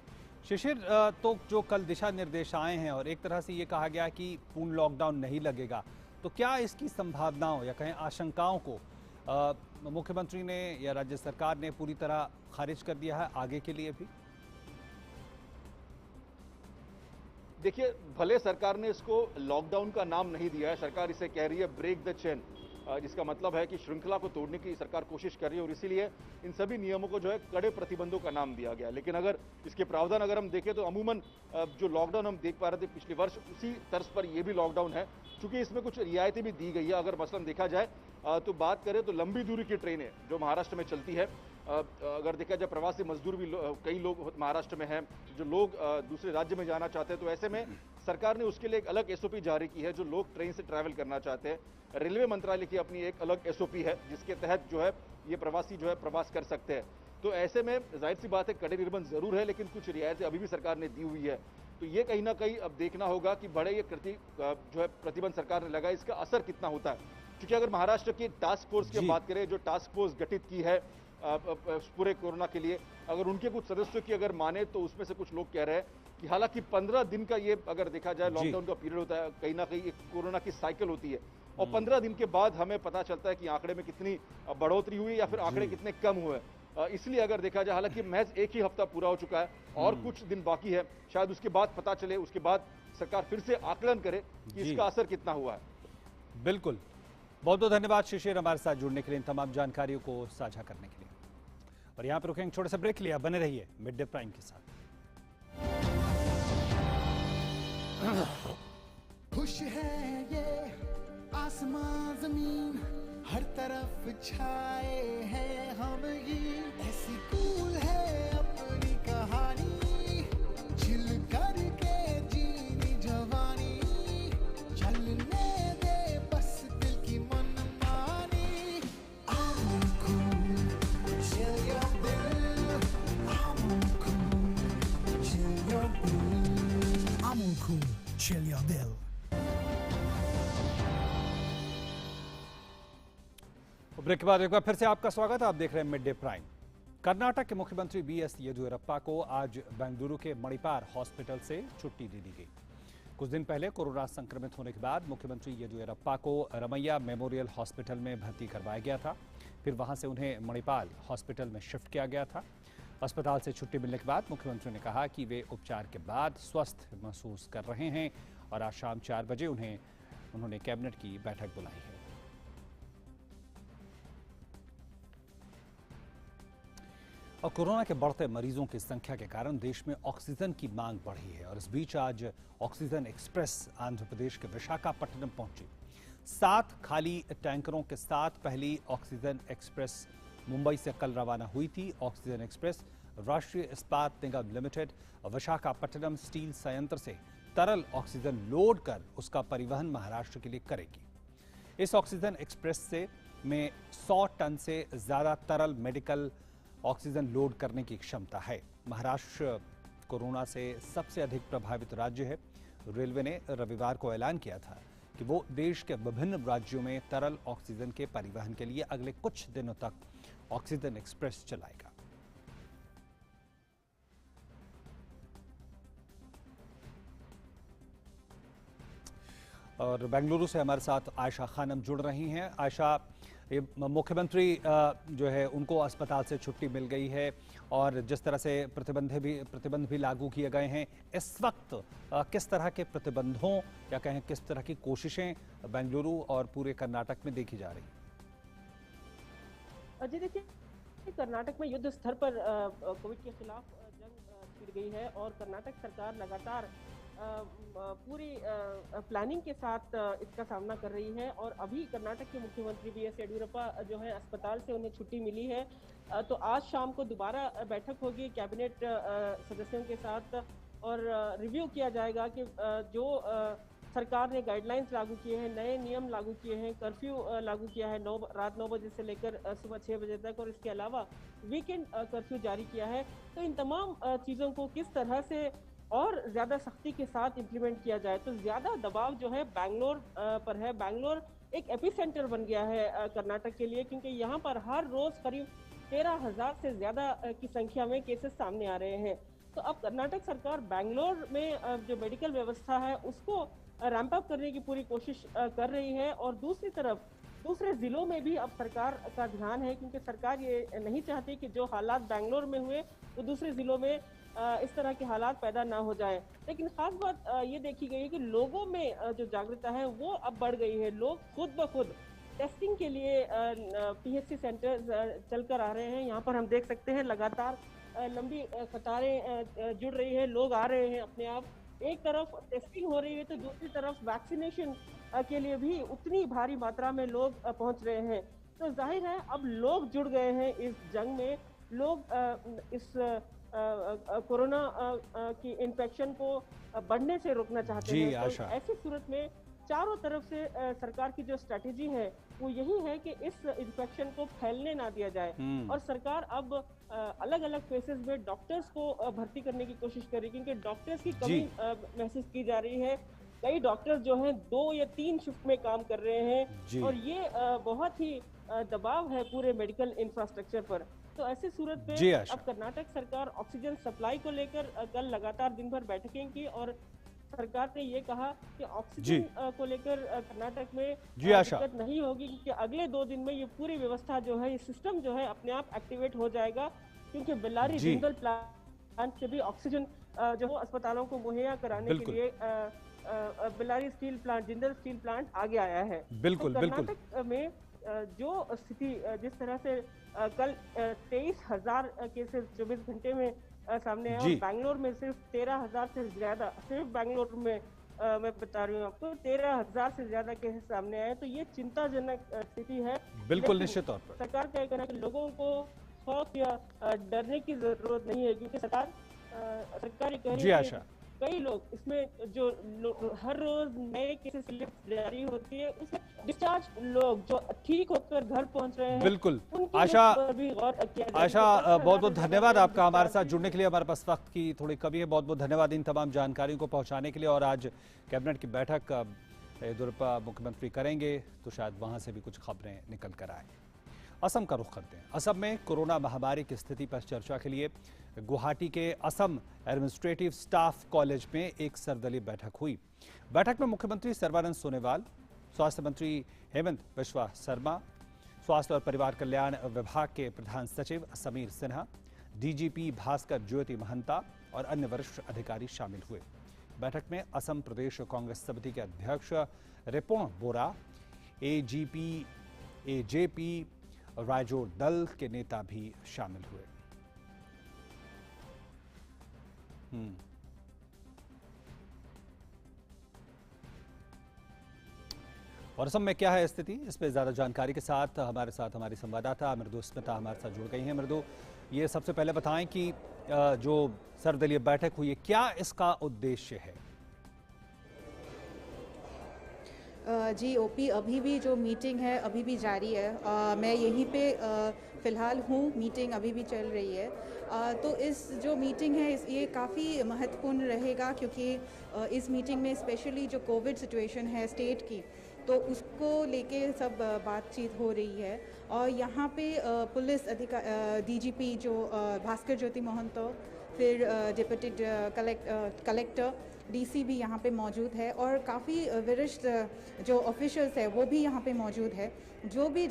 शिशिर, तो जो कल दिशा निर्देश आए हैं और एक तरह से ये कहा गया कि पूर्ण लॉकडाउन नहीं लगेगा, तो क्या इसकी संभावनाओं या कहें आशंकाओं को मुख्यमंत्री ने या राज्य सरकार ने पूरी तरह खारिज कर दिया है आगे के लिए भी? देखिए, भले सरकार ने इसको लॉकडाउन का नाम नहीं दिया है, सरकार इसे कह रही है ब्रेक द चेन, जिसका मतलब है कि श्रृंखला को तोड़ने की सरकार कोशिश कर रही है और इसीलिए इन सभी नियमों को जो है कड़े प्रतिबंधों का नाम दिया गया। लेकिन अगर इसके प्रावधान अगर हम देखें तो अमूमन जो लॉकडाउन हम देख पा रहे थे पिछले वर्ष, उसी तर्ज पर यह भी लॉकडाउन है, क्योंकि इसमें कुछ रियायतें भी दी गई है। अगर मसलन देखा जाए तो बात करें तो लंबी दूरी की ट्रेनें जो महाराष्ट्र में चलती है, अगर देखा जाए प्रवासी मजदूर भी कई लोग महाराष्ट्र में हैं जो लोग दूसरे राज्य में जाना चाहते हैं, तो ऐसे में सरकार ने उसके लिए एक अलग एसओपी जारी की है। जो लोग ट्रेन से ट्रैवल करना चाहते हैं, रेलवे मंत्रालय की अपनी एक अलग एसओपी है जिसके तहत जो है ये प्रवासी जो है प्रवास कर सकते हैं। तो ऐसे में जाहिर सी बात है कड़े निर्बंध जरूर है, लेकिन कुछ रियायतें अभी भी सरकार ने दी हुई है। तो ये कहीं ना कहीं अब देखना होगा कि बड़े ये जो है प्रतिबंध सरकार ने लगा, इसका असर कितना होता है। क्योंकि अगर महाराष्ट्र की टास्क फोर्स की बात करें, जो टास्क फोर्स गठित की है पूरे कोरोना के लिए, अगर उनके कुछ सदस्यों की अगर माने तो उसमें से कुछ लोग कह रहे हैं कि हालांकि 15 दिन का ये अगर देखा जाए लॉकडाउन का पीरियड होता है, कहीं ना कहीं एक कोरोना की साइकिल होती है और 15 दिन के बाद हमें पता चलता है कि आंकड़े में कितनी बढ़ोतरी हुई या फिर आंकड़े कितने कम हुए। इसलिए अगर देखा जाए, हालांकि महज एक ही हफ्ता पूरा हो चुका है और कुछ दिन बाकी है, शायद उसके बाद पता चले, उसके बाद सरकार फिर से आकलन करे कि इसका असर कितना हुआ है। बिल्कुल, बहुत बहुत धन्यवाद शिशिर हमारे साथ जुड़ने के लिए, तमाम जानकारियों को साझा करने के लिए। और यहाँ पर रुकेंगे, छोटे से ब्रेक लिया, बने रहिए मिड डे प्राइम के साथ। खुश है ये आसमां जमीन, हर तरफ छाए हैं हम ही, ऐसी कूल है अपनी कहानी, चिल करके जीनी जवानी, चलने दे बस दिल की मनमानी। I'm cool, chill your दिल, ब्रेक के बाद एक बार फिर से आपका स्वागत है। आप देख रहे हैं मिड डे प्राइम। कर्नाटक के मुख्यमंत्री बीएस येदियुरप्पा को आज बेंगलुरु के मणिपाल हॉस्पिटल से छुट्टी दे दी गई। कुछ दिन पहले कोरोना संक्रमित होने के बाद मुख्यमंत्री येदियुरप्पा को रमैया मेमोरियल हॉस्पिटल में भर्ती करवाया गया था। फिर वहां से उन्हें मणिपाल हॉस्पिटल में शिफ्ट किया गया था। अस्पताल से छुट्टी मिलने के बाद मुख्यमंत्री ने कहा कि वे उपचार के बाद स्वस्थ महसूस कर रहे हैं और आज शाम 4 बजे उन्होंने कैबिनेट की बैठक बुलाई है। और कोरोना के बढ़ते मरीजों की संख्या के कारण देश में ऑक्सीजन की मांग बढ़ी है और इस बीच आज ऑक्सीजन एक्सप्रेस आंध्र प्रदेश के विशाखापट्टनम पहुंची। 7 खाली टैंकरों के साथ पहली ऑक्सीजन एक्सप्रेस मुंबई से कल रवाना हुई थी। ऑक्सीजन एक्सप्रेस राष्ट्रीय इस्पात निगम लिमिटेड विशाखापट्टनम स्टील संयंत्र से तरल ऑक्सीजन लोड कर उसका परिवहन महाराष्ट्र के लिए करेगी। इस ऑक्सीजन एक्सप्रेस में 100 टन से ज्यादा तरल मेडिकल ऑक्सीजन लोड करने की क्षमता है। महाराष्ट्र कोरोना से सबसे अधिक प्रभावित राज्य है। रेलवे ने रविवार को ऐलान किया था कि वो देश के विभिन्न राज्यों में तरल ऑक्सीजन के परिवहन के लिए अगले कुछ दिनों तक ऑक्सीजन एक्सप्रेस चलाएगा। और बेंगलुरु से हमारे साथ आयशा खानम जुड़ रही हैं। आयशा, मुख्यमंत्री जो है उनको अस्पताल से छुट्टी मिल गई है और जिस तरह से प्रतिबंध भी लागू किए गए हैं, इस वक्त किस तरह के प्रतिबंधों या कहें किस तरह की कोशिशें बेंगलुरु और पूरे कर्नाटक में देखी जा रही हैं? जी देखिए, कर्नाटक में युद्ध स्तर पर कोविड के खिलाफ जंग छिड़ गई है और कर्नाटक सरकार लगातार पूरी प्लानिंग के साथ इसका सामना कर रही है। और अभी कर्नाटक के मुख्यमंत्री बीएस येदियुरप्पा जो है अस्पताल से उन्हें छुट्टी मिली है, तो आज शाम को दोबारा बैठक होगी कैबिनेट सदस्यों के साथ और रिव्यू किया जाएगा कि जो सरकार ने गाइडलाइंस लागू किए हैं, नए नियम लागू किए हैं, कर्फ्यू लागू किया है रात 9 बजे से लेकर सुबह 6 बजे तक, और इसके अलावा वीकेंड कर्फ्यू जारी किया है। तो इन तमाम चीज़ों को किस तरह से और ज़्यादा सख्ती के साथ इम्प्लीमेंट किया जाए, तो ज़्यादा दबाव जो है बैंगलोर पर है। बैंगलोर एक एपिसेंटर बन गया है कर्नाटक के लिए, क्योंकि यहाँ पर हर रोज़ करीब 13,000 से ज़्यादा की संख्या में केसेस सामने आ रहे हैं। तो अब कर्नाटक सरकार बैंगलोर में जो मेडिकल व्यवस्था है उसको रैंप अप करने की पूरी कोशिश कर रही है। और दूसरी तरफ दूसरे ज़िलों में भी अब सरकार का ध्यान है, क्योंकि सरकार ये नहीं चाहती कि जो हालात बैंगलोर में हुए वो दूसरे ज़िलों में इस तरह के हालात पैदा ना हो जाए। लेकिन खास बात ये देखी गई है कि लोगों में जो जागरूकता है वो अब बढ़ गई है। लोग खुद ब खुद टेस्टिंग के लिए पीएचसी सेंटर चलकर आ रहे हैं। यहाँ पर हम देख सकते हैं लगातार लंबी कतारें जुड़ रही है, लोग आ रहे हैं अपने आप। एक तरफ टेस्टिंग हो रही है तो दूसरी तरफ वैक्सीनेशन के लिए भी उतनी भारी मात्रा में लोग पहुँच रहे हैं। तो जाहिर है अब लोग जुड़ गए हैं इस जंग में। लोग इस कोरोना की इन्फेक्शन को बढ़ने से रोकना चाहते हैं। तो ऐसी सूरत में चारों तरफ से सरकार की जो स्ट्रेटेजी है वो यही है कि इस इन्फेक्शन को फैलने ना दिया जाए। और सरकार अब अलग अलग फेसेस में डॉक्टर्स को भर्ती करने की कोशिश कर रही है, क्योंकि डॉक्टर्स की कमी महसूस की जा रही है। कई डॉक्टर्स जो हैं 2 या 3 शिफ्ट में काम कर रहे हैं और ये बहुत ही दबाव है पूरे मेडिकल इंफ्रास्ट्रक्चर पर। तो ऐसी सूरत में अब कर्नाटक सरकार ऑक्सीजन सप्लाई को लेकर कल लगातार दिन भर बैठकें की और सरकार ने ये कहा कि ऑक्सीजन को लेकर कर्नाटक में दिक्कत नहीं होगी, क्योंकि अगले 2 दिन में ये पूरी व्यवस्था जो है, ये सिस्टम जो है अपने आप एक्टिवेट हो जाएगा। क्योंकि बेल्लारी जिंदल प्लांट से भी ऑक्सीजन जो अस्पतालों को मुहैया कराने के लिए Bellary steel plant, Jindal steel plant आगे आया है। बिल्कुल, तो कर्नाटक में जो स्थिति जिस तरह से कल 23,000 केसेस 24 घंटे में सामने आए और बैंगलोर में सिर्फ 13,000 से ज्यादा, सिर्फ बैंगलोर में मैं बता रही हूँ आपको 13,000 से ज्यादा केसेस सामने आए। तो ये चिंताजनक स्थिति है। बिल्कुल निश्चित तौर पर सरकार का कहना है कि लोगों को खौफ या डरने की जरूरत नहीं है, क्योंकि सरकार ये कह रही है कई लोग इसमें जो हर रोज नए केसेस लिस्ट जारी होती है उसमें डिस्चार्ज लोग जो ठीक होकर घर पहुंच रहे हैं। बिल्कुल आशा, बहुत बहुत धन्यवाद आपका हमारे साथ जुड़ने के लिए। हमारे पास वक्त की थोड़ी कमी है। बहुत बहुत धन्यवाद इन तमाम जानकारियों को पहुंचाने के लिए। और आज कैबिनेट की बैठक येदियुरप्पा मुख्यमंत्री करेंगे तो शायद वहां से भी कुछ खबरें निकल कर आए। असम का रुख करते हैं। असम में कोरोना महामारी की स्थिति पर चर्चा के लिए गुवाहाटी के असम एडमिनिस्ट्रेटिव स्टाफ कॉलेज में एक सर्वदलीय बैठक हुई। बैठक में मुख्यमंत्री सर्बानंद सोनोवाल, स्वास्थ्य मंत्री हेमंत बिश्वा शर्मा, स्वास्थ्य और परिवार कल्याण विभाग के प्रधान सचिव समीर सिन्हा, डीजीपी भास्कर ज्योति महंता और अन्य वरिष्ठ अधिकारी शामिल हुए। बैठक में असम प्रदेश कांग्रेस समिति के अध्यक्ष रिपुण बोरा, एजेपी रायजोर दल के नेता भी शामिल हुए। और असम में क्या है स्थिति, इस पर ज्यादा जानकारी के साथ हमारे संवाददाता मृदु स्मिता हमारे साथ जुड़ गई हैं। मृदु, ये सबसे पहले बताएं कि जो सर्वदलीय बैठक हुई है, क्या इसका उद्देश्य है? जी ओपी, अभी भी जो मीटिंग है अभी भी जारी है। मैं यहीं पे फ़िलहाल हूँ, मीटिंग अभी भी चल रही है। तो इस जो मीटिंग है ये काफ़ी महत्वपूर्ण रहेगा, क्योंकि इस मीटिंग में स्पेशली जो कोविड सिचुएशन है स्टेट की, तो उसको लेके सब बातचीत हो रही है। और यहाँ पे पुलिस डीजीपी जो भास्कर ज्योति महंतो, फिर डिप्टी कलेक्टर डीसी भी यहाँ पे मौजूद है, और काफ़ी वरिष्ठ जो ऑफिशियल्स है वो भी यहाँ पे मौजूद है। जो भी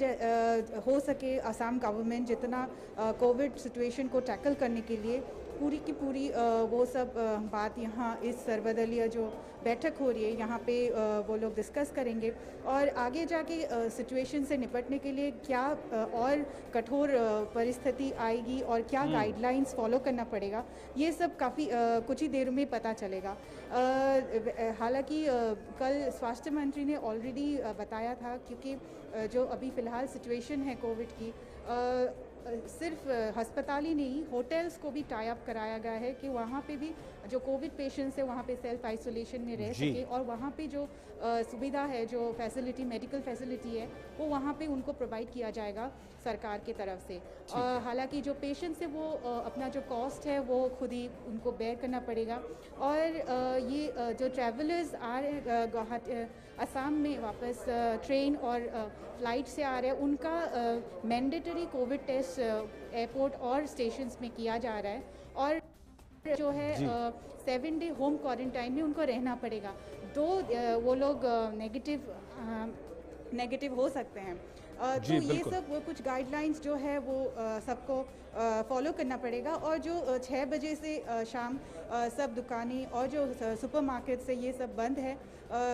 हो सके असम गवर्नमेंट जितना कोविड सिचुएशन को टैकल करने के लिए पूरी की पूरी वो सब बात यहाँ इस सर्वदलीय जो बैठक हो रही है यहाँ पे वो लोग डिस्कस करेंगे। और आगे जाके सिचुएशन से निपटने के लिए क्या और कठोर परिस्थिति आएगी और क्या गाइडलाइंस फॉलो करना पड़ेगा, ये सब काफ़ी कुछ ही देर में पता चलेगा। हालांकि कल स्वास्थ्य मंत्री ने ऑलरेडी बताया था, क्योंकि जो अभी फ़िलहाल सिचुएशन है कोविड की, सिर्फ अस्पताल ही नहीं, होटल्स को भी टाई अप कराया गया है कि वहाँ पे भी जो कोविड पेशेंट्स है वहाँ पे सेल्फ आइसोलेशन में रह सके, और वहाँ पे जो सुविधा है, जो फैसिलिटी, मेडिकल फैसिलिटी है, वो वहाँ पे उनको प्रोवाइड किया जाएगा सरकार की तरफ से। हालांकि जो पेशेंट्स है वो अपना जो कॉस्ट है वो खुद ही उनको बेयर करना पड़ेगा। और ये जो ट्रैवलर्स आ रहे हैं गुवाहाटी असम में वापस ट्रेन और फ्लाइट से आ रहे हैं, उनका मैंडेटरी कोविड टेस्ट एयरपोर्ट और स्टेशंस में किया जा रहा है, और जो है 7 डे होम क्वारंटाइन में उनको रहना पड़ेगा। वो लोग नेगेटिव हो सकते हैं। तो ये सब कुछ गाइडलाइंस जो है वो सबको फॉलो करना पड़ेगा। और जो 6 बजे से शाम सब दुकानें और जो सुपरमार्केट से ये सब बंद है,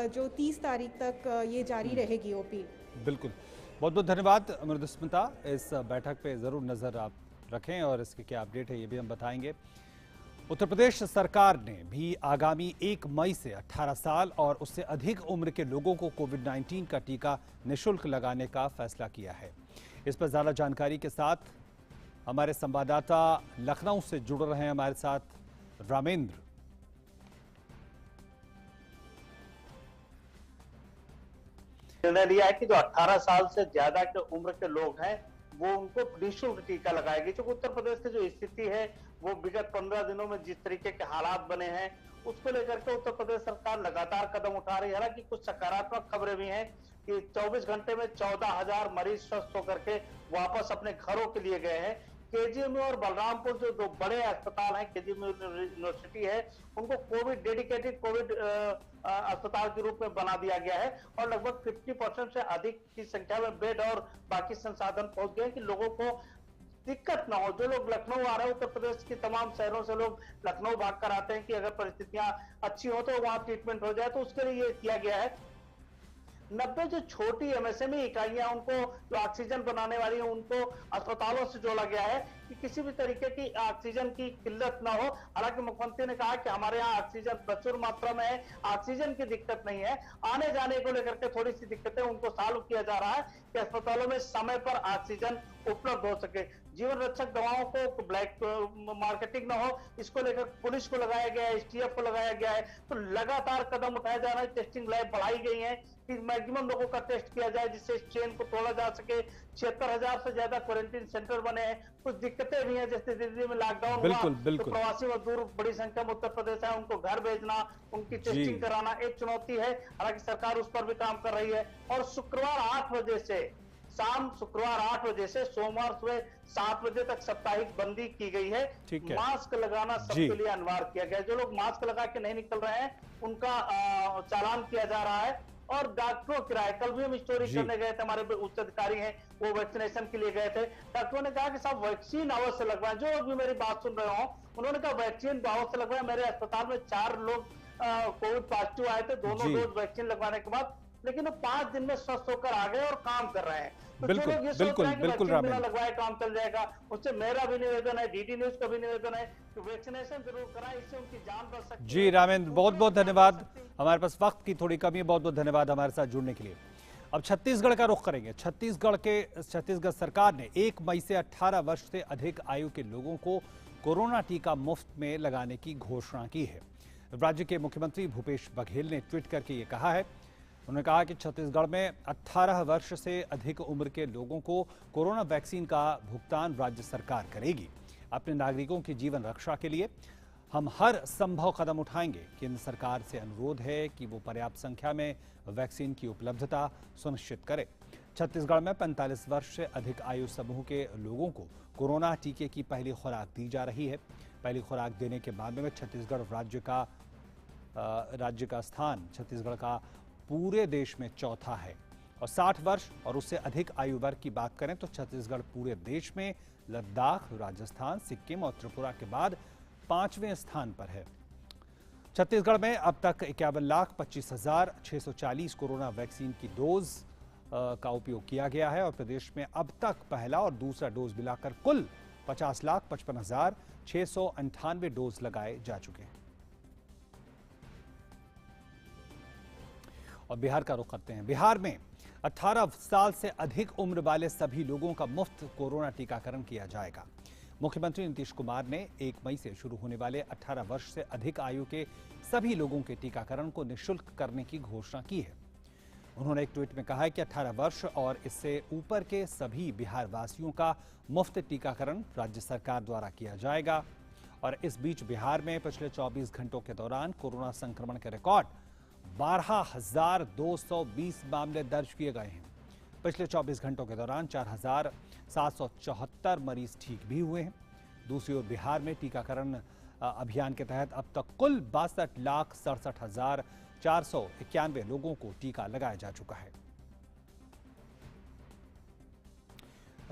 जो 30 तारीख तक ये जारी रहेगी ओपी। बिल्कुल, बहुत बहुत धन्यवाद मृदुस्मिता। इस बैठक पे ज़रूर नज़र आप रखें और इसके क्या अपडेट है ये भी हम बताएंगे। उत्तर प्रदेश सरकार ने भी आगामी 1 मई से 18 साल और उससे अधिक उम्र के लोगों को कोविड-19 का टीका निःशुल्क लगाने का फैसला किया है। इस पर ज़्यादा जानकारी के साथ हमारे संवाददाता लखनऊ से जुड़ रहे हैं हमारे साथ रामेंद्र। निर्णय लिया है कि जो 18 साल से ज्यादा के उम्र के लोग हैं वो उनको निःशुल्क टीका लगाएगी। क्योंकि उत्तर प्रदेश की जो स्थिति है वो विगत 15 दिनों में जिस तरीके के हालात बने हैं उसको लेकर के उत्तर प्रदेश सरकार लगातार कदम उठा रही है। हालांकि कुछ सकारात्मक खबरें भी हैं कि 24 घंटे में 14,000 मरीज स्वस्थ होकर के वापस अपने घरों के लिए गए हैं। केजीएमयू और बलरामपुर जो 2 बड़े अस्पताल हैं, केजीएमयू यूनिवर्सिटी है, उनको डेडिकेटेड कोविड अस्पताल के रूप में बना दिया गया है और लगभग 50% से अधिक की संख्या में बेड और बाकी संसाधन पहुंच गए कि लोगों को दिक्कत ना हो। जो लोग लखनऊ आ रहे हैं, उत्तर प्रदेश के तमाम शहरों से लोग लखनऊ भाग कर आते हैं कि अगर परिस्थितियां अच्छी हो तो वहां ट्रीटमेंट हो जाए, तो उसके लिए ये किया गया है। 90 जो छोटी एमएसएमई इकाइयां उनको जो ऑक्सीजन बनाने वाली है उनको अस्पतालों से जोड़ा गया है कि किसी भी तरीके की ऑक्सीजन की किल्लत ना हो। हालांकि मुख्यमंत्री ने कहा कि हमारे यहाँ ऑक्सीजन प्रचुर मात्रा में है, ऑक्सीजन की दिक्कत नहीं है। आने जाने को लेकर के थोड़ी सी दिक्कतें उनको सॉल्व किया जा रहा है कि अस्पतालों में समय पर ऑक्सीजन उपलब्ध हो सके। जीवन रक्षक दवाओं को ब्लैक मार्केटिंग ना हो, इसको लेकर पुलिस को लगाया गया है, एसटीएफ को लगाया गया है। तो लगातार कदम उठाए जा रहे हैं। टेस्टिंग लैब बढ़ाई गई है कि मैक्सिमम लोगों का टेस्ट किया जाए जिससे इस चेन को तोड़ा जा सके। 76,000 से ज्यादा क्वारंटीन सेंटर बने हैं। कुछ दिक्कतें भी हैं, जैसे दिल्ली में लॉकडाउन हुआ तो प्रवासी मजदूर बड़ी संख्या में उत्तर प्रदेश है, उनको घर भेजना, उनकी टेस्टिंग कराना एक चुनौती है। हालांकि सरकार उस पर भी काम कर रही है। और शुक्रवार 8 बजे से शाम शुक्रवार 8 बजे से सोमवार सुबह 7 बजे तक साप्ताहिक बंदी की गई है। मास्क लगाना सबके लिए अनिवार्य किया गया है। जो लोग मास्क लगा के नहीं निकल रहे हैं उनका चालान किया जा रहा है। और डॉक्टरों किराए, कल भी हम स्टोरी करने गए थे, हमारे उच्च अधिकारी हैं वो वैक्सीनेशन के लिए गए थे। डॉक्टरों ने कहा कि साहब वैक्सीन अवश्य लगवाएं। जो भी मेरी बात सुन रहे हो उन्होंने कहा वैक्सीन अवश्य लगवाएं। मेरे अस्पताल में 4 लोग कोविड पॉजिटिव आए थे, दोनों डोज वैक्सीन लगवाने के बाद, लेकिन वो 5 दिन में स्वस्थ होकर आ गए और काम कर रहे हैं। तो बिल्कुल बिल्कुल रामेन, लगवाए काम चल जाएगा। उससे मेरा भी निवेदन है, डीडी न्यूज का भी निवेदन है कि वैक्सीनेशन जरूर कराएं, इससे उनकी जान बच सकती है। जी रामेन, बहुत बहुत धन्यवाद। हमारे पास वक्त की थोड़ी कमी है, बहुत बहुत धन्यवाद हमारे साथ जुड़ने के लिए। अब छत्तीसगढ़ का रुख करेंगे। छत्तीसगढ़ सरकार ने 1 मई से 18 वर्ष से अधिक आयु के लोगों को कोरोना टीका मुफ्त में लगाने की घोषणा की है। राज्य के मुख्यमंत्री भूपेश बघेल ने ट्वीट करके ये कहा है। उन्होंने कहा कि छत्तीसगढ़ में 18 वर्ष से अधिक उम्र के लोगों को कोरोना वैक्सीन का भुगतान राज्य सरकार करेगी। अपने नागरिकों की जीवन रक्षा के लिए हम हर संभव कदम उठाएंगे। केंद्र सरकार से अनुरोध है कि वो पर्याप्त संख्या में वैक्सीन की उपलब्धता सुनिश्चित करे। छत्तीसगढ़ में 45 वर्ष से अधिक आयु समूह के लोगों को कोरोना टीके की पहली खुराक दी जा रही है। पहली खुराक देने के मामले में छत्तीसगढ़ राज्य का स्थान छत्तीसगढ़ का पूरे देश में चौथा है। और 60 वर्ष और उससे अधिक आयु वर्ग की बात करें तो छत्तीसगढ़ पूरे देश में लद्दाख, राजस्थान, सिक्किम और त्रिपुरा के बाद 5वें स्थान पर है। छत्तीसगढ़ में अब तक 51,25,640 कोरोना वैक्सीन की डोज का उपयोग किया गया है और प्रदेश में अब तक पहला और दूसरा डोज मिलाकर कुल 50,55,698 डोज लगाए जा चुके हैं। और बिहार का रुख करते हैं। बिहार में 18 साल से अधिक उम्र वाले सभी लोगों का मुफ्त कोरोना टीकाकरण किया जाएगा। मुख्यमंत्री नीतीश कुमार ने 1 मई से शुरू होने वाले 18 वर्ष से अधिक आयु के सभी लोगों के टीकाकरण को निःशुल्क करने की घोषणा की है। उन्होंने एक ट्वीट में कहा है कि 18 वर्ष और इससे ऊपर के सभी बिहार वासियों का मुफ्त टीकाकरण राज्य सरकार द्वारा किया जाएगा। और इस बीच बिहार में पिछले 24 घंटों के दौरान कोरोना संक्रमण के रिकॉर्ड 12,220 मामले दर्ज किए गए हैं। पिछले 24 घंटों के दौरान 4,774 मरीज ठीक भी हुए हैं। दूसरी ओर बिहार में टीकाकरण अभियान के तहत अब तक कुल 62,67,491 लोगों को टीका लगाया जा चुका है।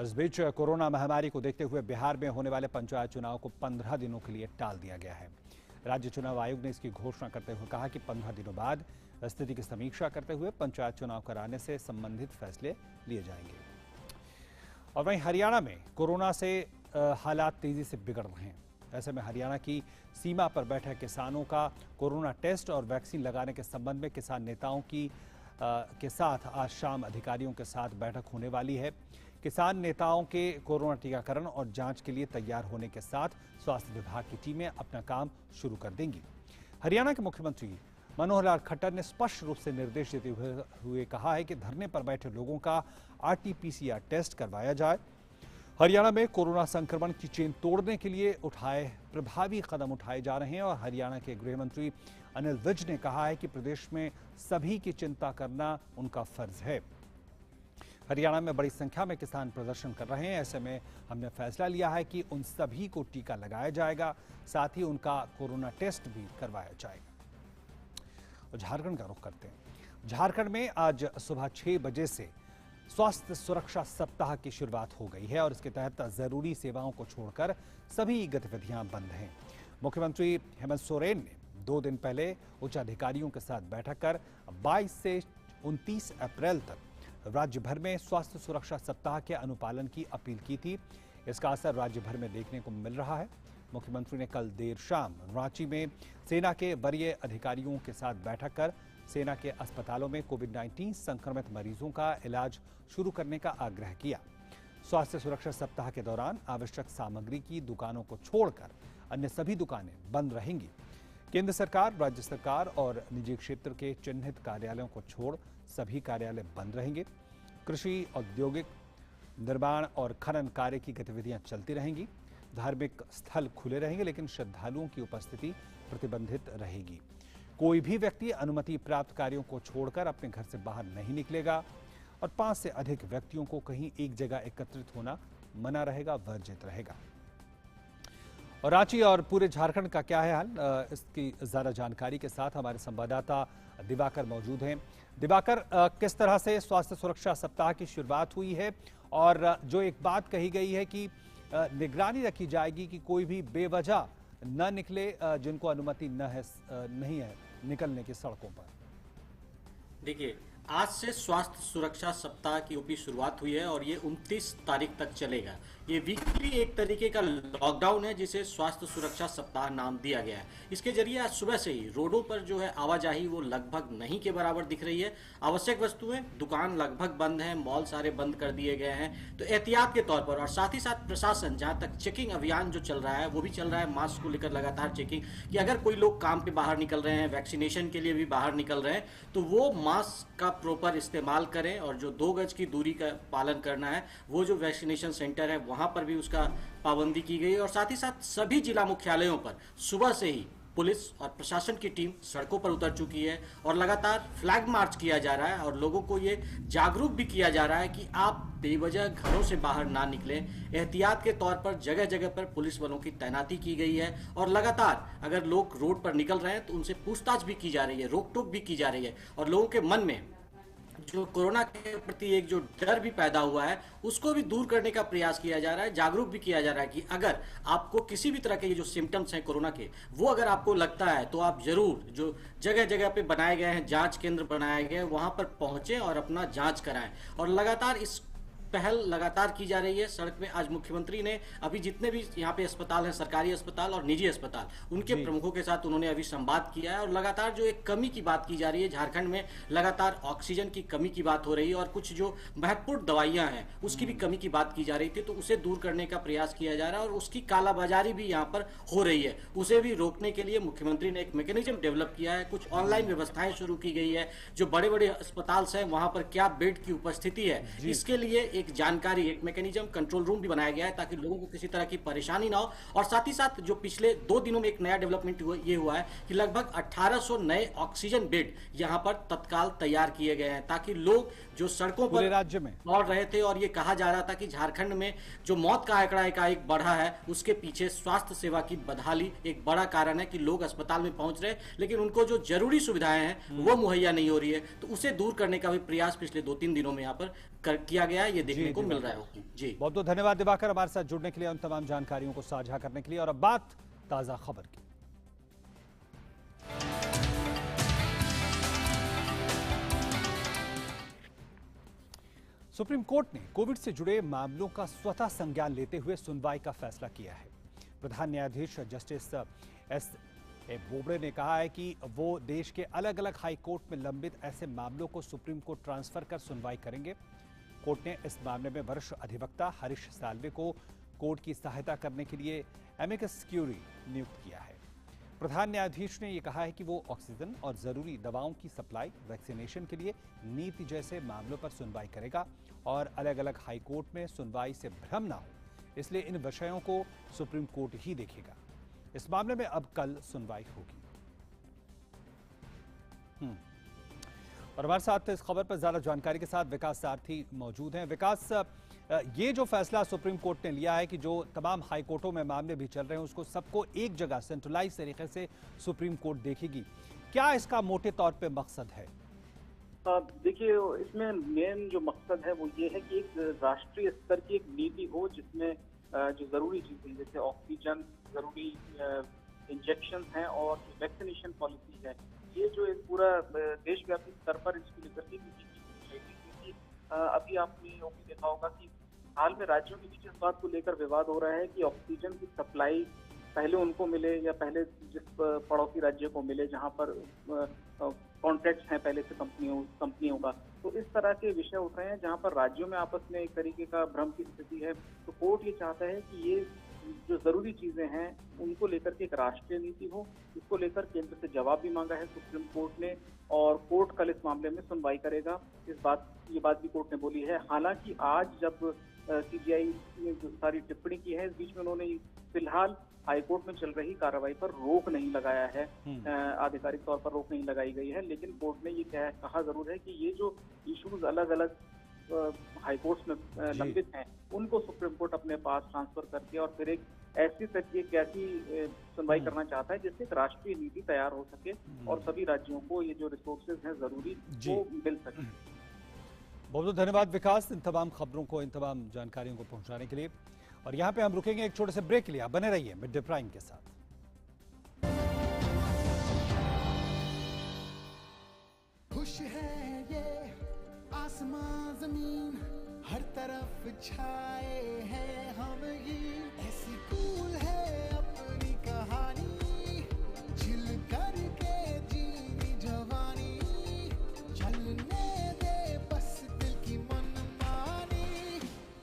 इस बीच कोरोना महामारी को देखते हुए बिहार में होने वाले पंचायत चुनाव को 15 दिनों के लिए टाल दिया गया है। राज्य चुनाव आयोग ने इसकी घोषणा करते हुए कहा कि 15 दिनों बाद स्थिति की समीक्षा करते हुए पंचायत चुनाव कराने से संबंधित फैसले लिए जाएंगे। और वहीं हरियाणा में कोरोना से हालात तेजी से बिगड़ रहे हैं। ऐसे में हरियाणा की सीमा पर बैठे किसानों का कोरोना टेस्ट और वैक्सीन लगाने के संबंध में किसान नेताओं के साथ आज शाम अधिकारियों के साथ बैठक होने वाली है। किसान नेताओं के कोरोना टीकाकरण और जांच के लिए तैयार होने के साथ स्वास्थ्य विभाग की टीमें अपना काम शुरू कर देंगी। हरियाणा के मुख्यमंत्री मनोहर लाल खट्टर ने स्पष्ट रूप से निर्देश देते हुए कहा है कि धरने पर बैठे लोगों का RT-PCR टेस्ट करवाया जाए। हरियाणा में कोरोना संक्रमण की चेन तोड़ने के लिए प्रभावी कदम उठाए जा रहे हैं और हरियाणा के गृह मंत्री अनिल विज ने कहा है कि प्रदेश में सभी की चिंता करना उनका फर्ज है। हरियाणा में बड़ी संख्या में किसान प्रदर्शन कर रहे हैं। ऐसे में हमने फैसला लिया है कि उन सभी को टीका लगाया जाएगा, साथ ही उनका कोरोना टेस्ट भी करवाया जाएगा। झारखंड का रुख करते हैं। झारखंड में आज सुबह 6 बजे से स्वास्थ्य सुरक्षा सप्ताह की शुरुआत हो गई है और इसके तहत जरूरी सेवाओं को छोड़कर सभी गतिविधियां बंद हैं। मुख्यमंत्री हेमंत सोरेन ने 2 दिन पहले उच्च अधिकारियों के साथ बैठक कर 22 से 29 अप्रैल तक राज्य भर में स्वास्थ्य सुरक्षा सप्ताह के अनुपालन की अपील की थी। इसका असर राज्य भर में देखने को मिल रहा है। मुख्यमंत्री ने कल देर शाम रांची में सेना के वरीय अधिकारियों के साथ बैठक कर सेना के अस्पतालों में कोविड-19 संक्रमित मरीजों का इलाज शुरू करने का आग्रह किया। स्वास्थ्य सुरक्षा सप्ताह के दौरान आवश्यक सामग्री की दुकानों को छोड़कर अन्य सभी दुकानें बंद रहेंगी। केंद्र सरकार, राज्य सरकार और निजी क्षेत्र के चिन्हित कार्यालयों को छोड़ सभी कार्यालय बंद रहेंगे। कृषि, औद्योगिक, निर्माण और खनन कार्य की गतिविधियां चलती रहेंगी। धार्मिक स्थल खुले रहेंगे लेकिन श्रद्धालुओं की उपस्थिति प्रतिबंधित रहेगी। कोई भी व्यक्ति अनुमति प्राप्त कार्यों को छोड़कर अपने घर से बाहर नहीं निकलेगा और 5 से अधिक व्यक्तियों को कहीं एक जगह एकत्रित होना मना रहेगा, वर्जित रहेगा। और रांची और पूरे झारखंड का क्या है हाल, इसकी ज़्यादा जानकारी के साथ हमारे संवाददाता दिवाकर मौजूद हैं। दिवाकर, किस तरह से स्वास्थ्य सुरक्षा सप्ताह की शुरुआत हुई है और जो एक बात कही गई है कि निगरानी रखी जाएगी कि कोई भी बेवजह न निकले जिनको अनुमति नहीं है निकलने की सड़कों पर। देखिए, आज से स्वास्थ्य सुरक्षा सप्ताह की ओपी शुरुआत हुई है और ये 29 तारीख तक चलेगा। ये वीकली एक तरीके का लॉकडाउन है जिसे स्वास्थ्य सुरक्षा सप्ताह नाम दिया गया है। इसके जरिए आज सुबह से ही रोडों पर जो है आवाजाही वो लगभग नहीं के बराबर दिख रही है। आवश्यक वस्तुएं, दुकान लगभग बंद हैं, मॉल सारे बंद कर दिए गए हैं। तो एहतियात के तौर पर और साथ ही साथ प्रशासन, जहां तक चेकिंग अभियान जो चल रहा है वो भी चल रहा है, मास्क को लेकर लगातार चेकिंग कि अगर कोई लोग काम पे बाहर निकल रहे हैं, वैक्सीनेशन के लिए भी बाहर निकल रहे हैं, तो वो मास्क का प्रॉपर इस्तेमाल करें और जो 2 गज की दूरी का पालन करना है, वो जो वैक्सीनेशन सेंटर है वहां पर भी उसका पाबंदी की गई है। और साथ ही साथ सभी जिला मुख्यालयों पर सुबह से ही पुलिस और प्रशासन की टीम सड़कों पर उतर चुकी है और लगातार फ्लैग मार्च किया जा रहा है और लोगों को ये जागरूक भी किया जा रहा है कि आप बेवजह घरों से बाहर ना निकलें। एहतियात के तौर पर जगह जगह पर पुलिस बलों की तैनाती की गई है और लगातार अगर लोग रोड पर निकल रहे हैं तो उनसे पूछताछ भी की जा रही है, रोक टोक भी की जा रही है और लोगों के मन में जो कोरोना के प्रति एक जो डर भी पैदा हुआ है उसको भी दूर करने का प्रयास किया जा रहा है, जागरूक भी किया जा रहा है कि अगर आपको किसी भी तरह के जो सिम्टम्स हैं कोरोना के, वो अगर आपको लगता है तो आप जरूर जो जगह जगह पे बनाए गए हैं जांच केंद्र बनाए गए हैं वहां पर पहुंचे और अपना जांच कराएं। और लगातार इस पहल लगातार की जा रही है। सड़क में आज मुख्यमंत्री ने अभी जितने भी यहाँ पे अस्पताल हैं, सरकारी अस्पताल और निजी अस्पताल, उनके प्रमुखों के साथ उन्होंने अभी संवाद किया है और लगातार जो एक कमी की बात की जा रही है, झारखंड में लगातार ऑक्सीजन की कमी की बात हो रही है और कुछ जो महत्वपूर्ण दवाइयां हैं उसकी भी कमी की बात की जा रही थी, तो उसे दूर करने का प्रयास किया जा रहा है और उसकी कालाबाजारी भी यहाँ पर हो रही है। उसे भी रोकने के लिए मुख्यमंत्री ने एक मैकेनिज्म डेवलप किया है, कुछ ऑनलाइन व्यवस्थाएं शुरू की गई है। जो बड़े बड़े अस्पताल हैं वहां पर क्या बेड की उपस्थिति है, इसके लिए एक जानकारी, एक मैकेनिज्म, कंट्रोल रूम भी बनाया गया है ताकि लोगों को किसी तरह की परेशानी ना हो। और साथ ही साथ जो पिछले 2 दिनों में एक नया डेवलपमेंट ये हुआ है कि लगभग 1800 नए ऑक्सीजन बेड यहां पर तत्काल तैयार किए गए हैं ताकि लोग जो सड़कों पर राज्य में दौड़ रहे थे और ये कहा जा रहा था कि झारखंड में जो मौत का आंकड़ा एकाएक बढ़ा है उसके पीछे स्वास्थ्य सेवा की बदहाली एक बड़ा कारण है कि लोग अस्पताल में पहुंच रहे लेकिन उनको जो जरूरी सुविधाएं हैं वो मुहैया नहीं हो रही है, तो उसे दूर करने का भी प्रयास पिछले 2-3 दिनों में यहाँ पर किया गया है, ये देखने को मिल रहा है। जी बहुत बहुत धन्यवाद दिवाकर हमारे साथ जुड़ने के लिए, उन तमाम जानकारियों को साझा करने के लिए। और अब बात ताजा खबर की। सुप्रीम कोर्ट ने कोविड से जुड़े मामलों का स्वतः संज्ञान लेते हुए सुनवाई का फैसला किया है। प्रधान न्यायाधीश जस्टिस एस.ए. बोबड़े ने कहा है कि वो देश के अलग अलग हाई कोर्ट में लंबित ऐसे मामलों को सुप्रीम कोर्ट ट्रांसफर कर सुनवाई करेंगे। कोर्ट ने इस मामले में वरिष्ठ अधिवक्ता हरीश साल्वे को कोर्ट की सहायता करने के लिए एमिकस क्यूरी नियुक्त किया है। प्रधान न्यायाधीश ने यह कहा है कि वो ऑक्सीजन और जरूरी दवाओं की सप्लाई, वैक्सीनेशन के लिए नीति जैसे मामलों पर सुनवाई करेगा और अलग अलग हाई कोर्ट में सुनवाई से भ्रम ना हो, इसलिए इन विषयों को सुप्रीम कोर्ट ही देखेगा। इस मामले में अब कल सुनवाई होगी। और हमारे साथ इस खबर पर ज्यादा जानकारी के साथ विकास सारथी मौजूद हैं। विकास, ये जो फैसला सुप्रीम कोर्ट ने लिया है कि जो तमाम हाई कोर्टों में मामले भी चल रहे हैं उसको सबको एक जगह सेंट्रलाइज तरीके से सुप्रीम कोर्ट देखेगी, क्या इसका मोटे तौर पे मकसद है? देखिए, इसमें मेन जो मकसद है वो ये है कि एक राष्ट्रीय स्तर की एक नीति हो जिसमें जो जरूरी चीजें जैसे ऑक्सीजन, जरूरी इंजेक्शन हैं और वैक्सीनेशन पॉलिसी है, ये जो एक पूरा देशव्यापी स्तर पर इसकी लेकर के नीति की जाएगी। क्योंकि अभी आपने देखा होगा कि हाल में राज्यों के बीच इस बात को लेकर विवाद हो रहा है कि ऑक्सीजन की सप्लाई पहले उनको मिले या पहले जिस पड़ोसी राज्य को मिले जहां पर कॉन्ट्रैक्ट्स हैं पहले से कंपनियों का। तो इस तरह के विषय उठ रहे हैं जहां पर राज्यों में आपस में एक तरीके का भ्रम की स्थिति है। तो कोर्ट ये चाहता है कि ये जो जरूरी चीजें हैं उनको लेकर के एक राष्ट्रीय नीति हो। इसको लेकर केंद्र से जवाब भी मांगा है सुप्रीम कोर्ट ने और कोर्ट कल इस मामले में सुनवाई करेगा। ये बात भी कोर्ट ने बोली है। हालांकि आज जब सीबीआई ने जो सारी टिप्पणी की है, इस बीच में उन्होंने फिलहाल हाईकोर्ट में चल रही कार्रवाई पर रोक नहीं लगाया है, आधिकारिक तौर पर रोक नहीं लगाई गई है। लेकिन कोर्ट ने ये कहा जरूर है कि ये जो इश्यूज अलग अलग हाईकोर्ट्स में लंबित हैं उनको सुप्रीम कोर्ट अपने पास ट्रांसफर करके और फिर एक ऐसी सुनवाई करना चाहता है जिससे एक राष्ट्रीय नीति तैयार हो सके और सभी राज्यों को ये जो रिसोर्सेज हैं जरूरी वो मिल सके। बहुत बहुत धन्यवाद विकास, इन तमाम खबरों को, इन तमाम जानकारियों को पहुंचाने के लिए। और यहाँ पे हम रुकेंगे एक छोटे से ब्रेक के लिए, आप बने रहिए मिड डे प्राइम के साथ। खुश है ये आसमां जमीन, हर तरफ छाए हैं हम ये, ऐसी कूल है अपनी कहानी, चिल करके जीनी जवानी, चलने दे बस दिल की मनमानी।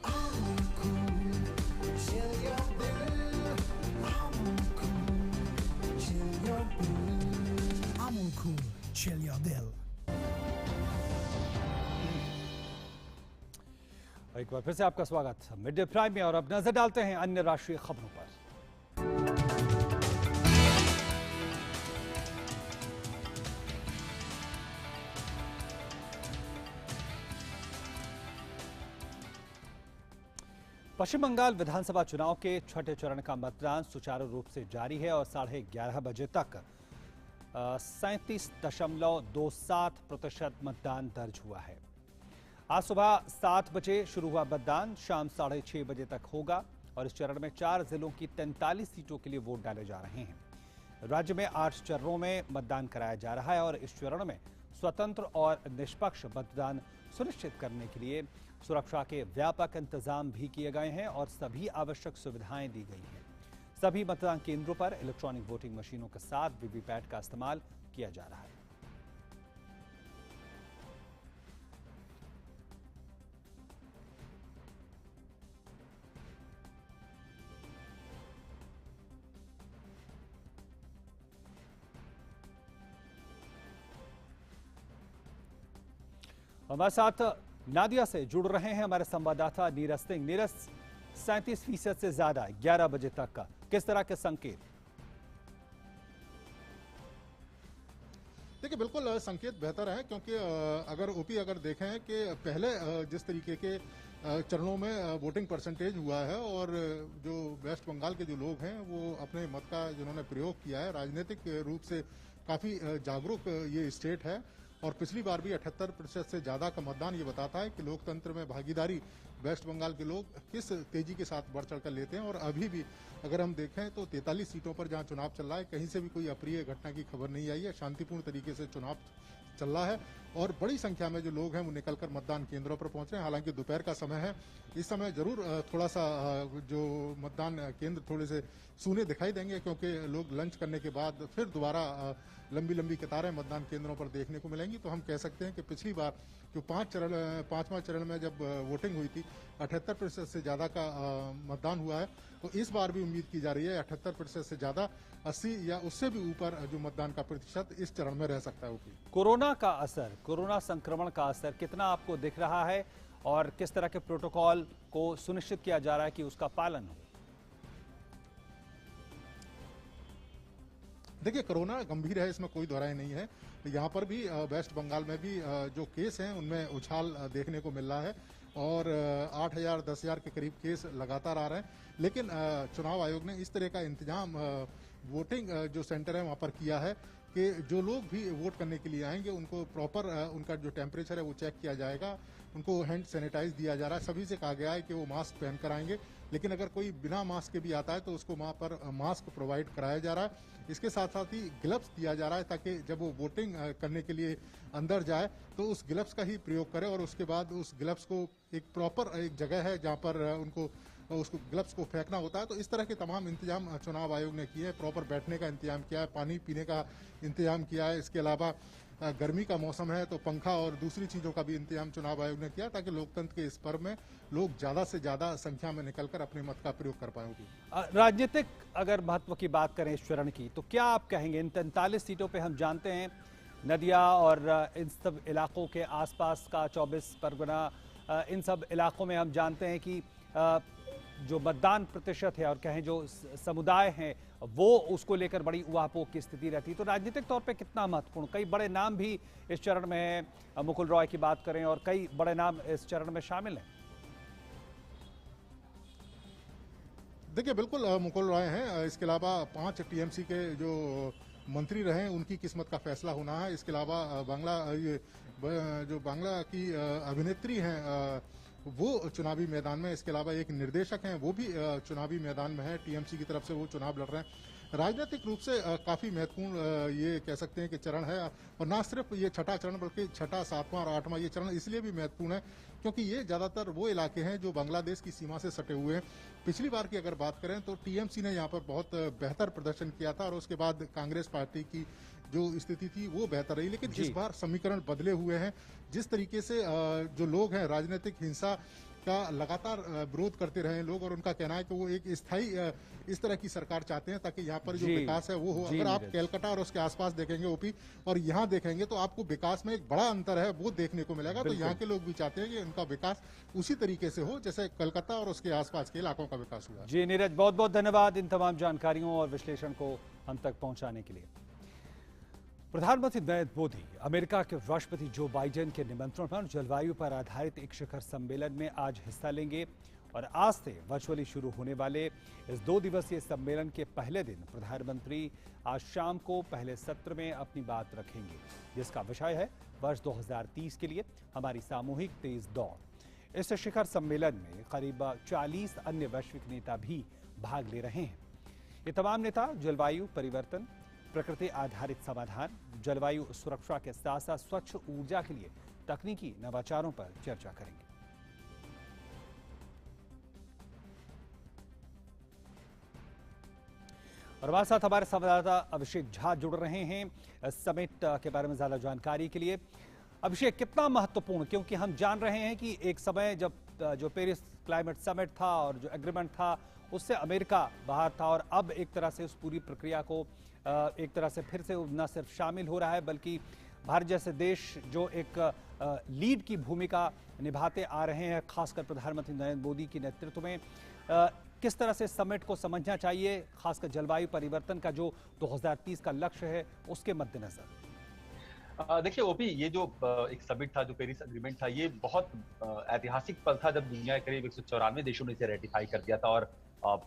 I'm cool, chill your bill, I'm cool, chill your bill, I'm cool, chill your bill। एक बार फिर से आपका स्वागत मिड डे प्राइम में। और अब नजर डालते हैं अन्य राष्ट्रीय खबरों पर। पश्चिम बंगाल विधानसभा चुनाव के छठे चरण का मतदान सुचारू रूप से जारी है और 11:30 बजे तक 37.27% मतदान दर्ज हुआ है। आज सुबह 7 बजे शुरू हुआ मतदान शाम 6:30 बजे तक होगा और इस चरण में 4 जिलों की 43 सीटों के लिए वोट डाले जा रहे हैं। राज्य में 8 चरणों में मतदान कराया जा रहा है और इस चरण में स्वतंत्र और निष्पक्ष मतदान सुनिश्चित करने के लिए सुरक्षा के व्यापक इंतजाम भी किए गए हैं और सभी आवश्यक सुविधाएं दी गई हैं। सभी मतदान केंद्रों पर इलेक्ट्रॉनिक वोटिंग मशीनों के साथ वीवीपैट का इस्तेमाल किया जा रहा है। हमारे साथ नादिया से जुड़ रहे हैं हमारे संवाददाता नीरज सिंह। नीरज, 37% से ज्यादा 11 बजे तक का किस तरह के संकेत? देखिए, बिल्कुल संकेत बेहतर है क्योंकि अगर देखें कि पहले जिस तरीके के चरणों में वोटिंग परसेंटेज हुआ है और जो वेस्ट बंगाल के जो लोग हैं वो अपने मत का जिन्होंने प्रयोग किया है, राजनीतिक रूप से काफी जागरूक ये स्टेट है और पिछली बार भी 78% से ज्यादा का मतदान ये बताता है कि लोकतंत्र में भागीदारी वेस्ट बंगाल के लोग किस तेजी के साथ बढ़ चढ़कर लेते हैं। और अभी भी अगर हम देखें तो 43 सीटों पर जहां चुनाव चल रहा है कहीं से भी कोई अप्रिय घटना की खबर नहीं आई है। शांतिपूर्ण तरीके से चुनाव चल रहा है और बड़ी संख्या में जो लोग हैं वो निकलकर मतदान केंद्रों पर पहुंच रहे हैं। हालांकि दोपहर का समय है, इस समय जरूर थोड़ा सा जो मतदान केंद्र थोड़े से सूने दिखाई देंगे क्योंकि लोग लंच करने के बाद फिर दोबारा लंबी लंबी कतारें मतदान केंद्रों पर देखने को मिलेंगी। तो हम कह सकते हैं कि पिछली बार जो पांचवां चरण में जब वोटिंग हुई थी 78% से ज्यादा का मतदान हुआ है, तो इस बार भी उम्मीद की जा रही है 78% से ज्यादा 80 या उससे भी ऊपर जो मतदान का प्रतिशत इस चरण में रह सकता है। कोरोना का असर, कोरोना संक्रमण का असर कितना आपको दिख रहा है और किस तरह के प्रोटोकॉल को सुनिश्चित किया जा रहा है कि उसका पालन हो? देखिए, कोरोना गंभीर है, इसमें कोई दोहराई नहीं है। यहाँ पर भी वेस्ट बंगाल में भी जो केस हैं उनमें उछाल देखने को मिल रहा है और 8,000 10,000 के करीब केस लगातार आ रहे हैं। लेकिन चुनाव आयोग ने इस तरह का इंतजाम वोटिंग जो सेंटर है वहाँ पर किया है कि जो लोग भी वोट करने के लिए आएंगे उनको प्रॉपर उनका जो टेम्परेचर है वो चेक किया जाएगा, उनको हैंड सैनिटाइज दिया जा रहा है। सभी से कहा गया है कि वो मास्क पहन कर आएंगे, लेकिन अगर कोई बिना मास्क के भी आता है तो उसको वहाँ पर मास्क प्रोवाइड कराया जा रहा है। इसके साथ साथ ही ग्लव्स दिया जा रहा है ताकि जब वो वोटिंग करने के लिए अंदर जाए तो उस ग्लव्स का ही प्रयोग करे और उसके बाद उस ग्लव्स को एक प्रॉपर एक जगह है जहाँ पर उनको उसको ग्लव्स को फेंकना होता है। तो इस तरह के तमाम इंतजाम चुनाव आयोग ने किए हैं। प्रॉपर बैठने का इंतजाम किया है, पानी पीने का इंतजाम किया है। इसके अलावा गर्मी का मौसम है तो पंखा और दूसरी चीजों का भी इंतजाम चुनाव आयोग ने किया ताकि लोकतंत्र के इस पर्व में लोग ज्यादा से ज्यादा संख्या में निकलकर अपने मत का प्रयोग कर पाए। राजनीतिक अगर महत्व की बात करें इस चरण की तो क्या आप कहेंगे? इन 43 सीटों पे हम जानते हैं नदिया और इन सब इलाकों के आसपास का 24 परगना, इन सब इलाकों में हम जानते हैं कि जो मतदान प्रतिशत है और कहें जो समुदाय हैं वो उसको लेकर बड़ी उहापोह की स्थिति रहती। तो राजनीतिक तौर पे कितना महत्वपूर्ण, कई बड़े नाम भी इस चरण में हैं, मुकुल रॉय की बात करें और कई बड़े नाम इस चरण में शामिल हैं। देखिए बिल्कुल मुकुल रॉय हैं, इसके अलावा 5 टीएमसी के जो मंत्री रहे उनकी किस्मत का फैसला होना है। इसके अलावा जो बांग्ला की अभिनेत्री हैं वो चुनावी मैदान में, इसके अलावा एक निर्देशक हैं वो भी चुनावी मैदान में है, टीएमसी की तरफ से वो चुनाव लड़ रहे हैं। राजनीतिक रूप से काफी महत्वपूर्ण ये कह सकते हैं कि चरण है, और ना सिर्फ ये छठा चरण बल्कि छठा, 7वां और 8वां ये चरण इसलिए भी महत्वपूर्ण है क्योंकि ये ज्यादातर वो इलाके हैं जो बांग्लादेश की सीमा से सटे हुए हैं। पिछली बार की अगर बात करें तो टीएमसी ने यहाँ पर बहुत बेहतर प्रदर्शन किया था और उसके बाद कांग्रेस पार्टी की जो स्थिति थी वो बेहतर रही, लेकिन इस बार समीकरण बदले हुए हैं। जिस तरीके से जो लोग हैं राजनीतिक हिंसा का लगातार विरोध करते रहे लोग, और उनका कहना है कि वो एक स्थायी इस तरह की सरकार चाहते हैं ताकि यहाँ पर जो विकास है वो हो। अगर आप कैलकाटा और उसके आसपास देखेंगे ओपी और यहाँ देखेंगे तो आपको विकास में एक बड़ा अंतर है वो देखने को मिलेगा। तो यहाँ के लोग भी चाहते हैं कि उनका विकास उसी तरीके से हो जैसे कलकत्ता और उसके आसपास के इलाकों का विकास हुआ। जी नीरज, बहुत बहुत धन्यवाद इन तमाम जानकारियों और विश्लेषण को हम तक पहुंचाने के लिए। प्रधानमंत्री नरेंद्र मोदी अमेरिका के राष्ट्रपति जो बाइडेन के निमंत्रण पर जलवायु पर आधारित एक शिखर सम्मेलन में आज हिस्सा लेंगे और आज से वर्चुअली शुरू होने वाले इस 2 दिवसीय सम्मेलन के पहले दिन प्रधानमंत्री आज शाम को पहले सत्र में अपनी बात रखेंगे, जिसका विषय है वर्ष 2030 के लिए हमारी सामूहिक तेज दौड़। इस शिखर सम्मेलन में करीब 40 अन्य वैश्विक नेता भी भाग ले रहे हैं। ये तमाम नेता जलवायु परिवर्तन, प्रकृति आधारित समाधान, जलवायु सुरक्षा के साथ साथ स्वच्छ ऊर्जा के लिए तकनीकी नवाचारों पर चर्चा करेंगे। और हमारे साथ हमारे संवाददाता अभिषेक झा जुड़ रहे हैं समिट के बारे में ज्यादा जानकारी के लिए। अभिषेक, कितना महत्वपूर्ण, क्योंकि हम जान रहे हैं कि एक समय जब जो पेरिस क्लाइमेट समिट था और जो एग्रीमेंट था उससे अमेरिका बाहर था, और अब एक तरह से उस पूरी प्रक्रिया को एक तरह से फिर से न सिर्फ शामिल हो रहा है बल्कि भारत जैसे देश जो एक लीड की भूमिका निभाते आ रहे हैं, खासकर प्रधानमंत्री नरेंद्र मोदी के नेतृत्व में, किस तरह से समिट को समझना चाहिए, खासकर जलवायु परिवर्तन का जो 2030 का लक्ष्य है उसके मद्देनजर? देखिए ओपी, ये जो एक समिट था, जो पेरिस एग्रीमेंट था, ये बहुत ऐतिहासिक पल था जब दुनिया के करीब 194 देशों ने इसे रेटिफाई कर दिया था और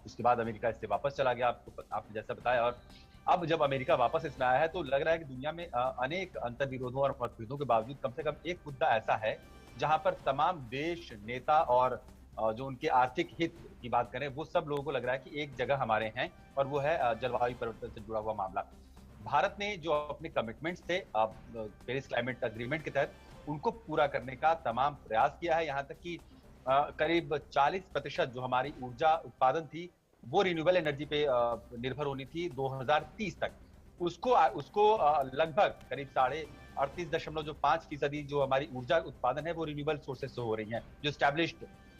उसके बाद अमेरिका इससे वापस चला गया, आपने जैसा बताया। और अब जब अमेरिका वापस इसमें आया है तो लग रहा है कि दुनिया में अनेक अंतर्विरोधों और मतभेदों के बावजूद कम से कम एक मुद्दा ऐसा है जहां पर तमाम देश, नेता और जो उनके आर्थिक हित की बात करें वो सब लोगों को लग रहा है कि एक जगह हमारे हैं, और वो है जलवायु परिवर्तन से जुड़ा हुआ मामला। भारत ने जो अपने कमिटमेंट्स थे पेरिस क्लाइमेट एग्रीमेंट के तहत, उनको पूरा करने का तमाम प्रयास किया है। यहाँ तक कि करीब 40% जो हमारी ऊर्जा उत्पादन थी वो रिन्यूएबल एनर्जी पे निर्भर होनी थी 2030 तक, उसको लगभग करीब 38.5% जो हमारी ऊर्जा उत्पादन है वो रिन्यूएबल सोर्सेज से हो रही है, जो एस्टैब्लिश्ड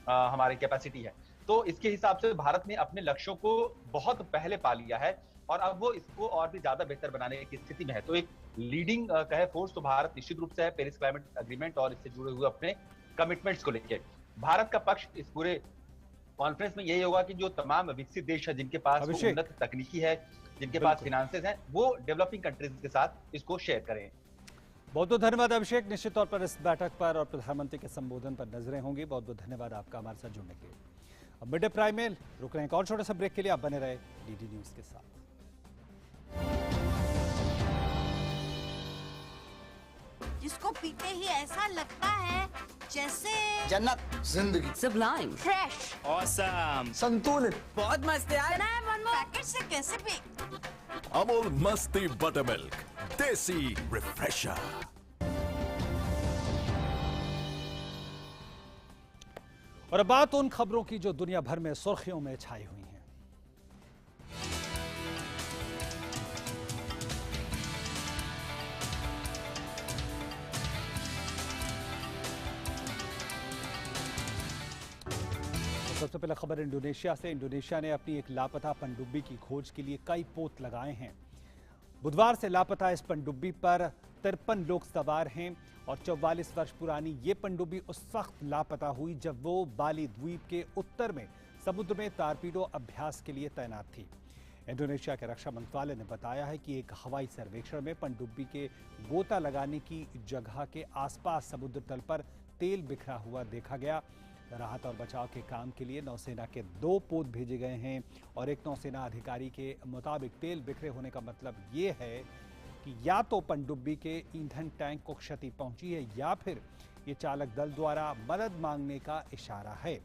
हमारी कैपेसिटी है। तो इसके हिसाब से भारत ने अपने लक्ष्यों को बहुत पहले पा लिया है और अब वो इसको और भी ज्यादा बेहतर बनाने की स्थिति में है। तो एक लीडिंग कहे फोर्स तो भारत निश्चित रूप से है पेरिस क्लाइमेट एग्रीमेंट और इससे जुड़े हुए अपने कमिटमेंट्स को लेकर। भारत का पक्ष इस पूरे कॉन्फ्रेंस में यही होगा कि जो तमाम विकसित देश है जिनके पास उन्नत तकनीकी है, जिनके पास फिनांसेस हैं, वो डेवलपिंग कंट्रीज के साथ इसको शेयर करें। बहुत बहुत धन्यवाद अभिषेक। निश्चित तौर पर इस बैठक पर और प्रधानमंत्री के संबोधन पर नजरें होंगी। बहुत बहुत धन्यवाद आपका हमारे साथ जुड़ने के लिए। अब मिड डे प्राइम में रुक रहे हैं एक और छोटे से ब्रेक के लिए, आप बने रहे डीडी न्यूज के साथ। जिसको पीते ही ऐसा लगता है जैसे जन्नत, जिंदगी, सुब्लाइम, फ्रेश, ऑसम, संतुलित, बहुत मस्त यार। पैकेट से कैसे भी। अमूल मस्ती बटर मिल्क, देसी रिफ्रेशर। और अब बात उन खबरों की जो दुनिया भर में सुर्खियों में छाई हुई हैं। सबसे पहले खबर इंडोनेशिया से। इंडोनेशिया ने अपनी एक लापता पनडुब्बी की खोज के लिए कई पोत लगाए हैं। बुधवार से लापता इस पनडुब्बी पर 53 लोग सवार हैं और 44 वर्ष पुरानी ये पनडुब्बी उस वक्त लापता हुई जब वो बाली द्वीप के उत्तर में समुद्र में टारपीडो अभ्यास के लिए तैनात थी। इंडोनेशिया के रक्षा मंत्रालय ने बताया है कि एक हवाई सर्वेक्षण में पनडुब्बी के गोता लगाने की जगह के आसपास समुद्र तल पर तेल बिखरा हुआ देखा गया। राहत और बचाव के काम के लिए नौसेना के 2 पोत भेजे गए हैं और एक नौसेना अधिकारी के मुताबिक तेल बिखरे होने का मतलब ये है कि या तो पनडुब्बी के ईंधन टैंक को क्षति पहुंची है या फिर ये चालक दल द्वारा मदद मांगने का इशारा है।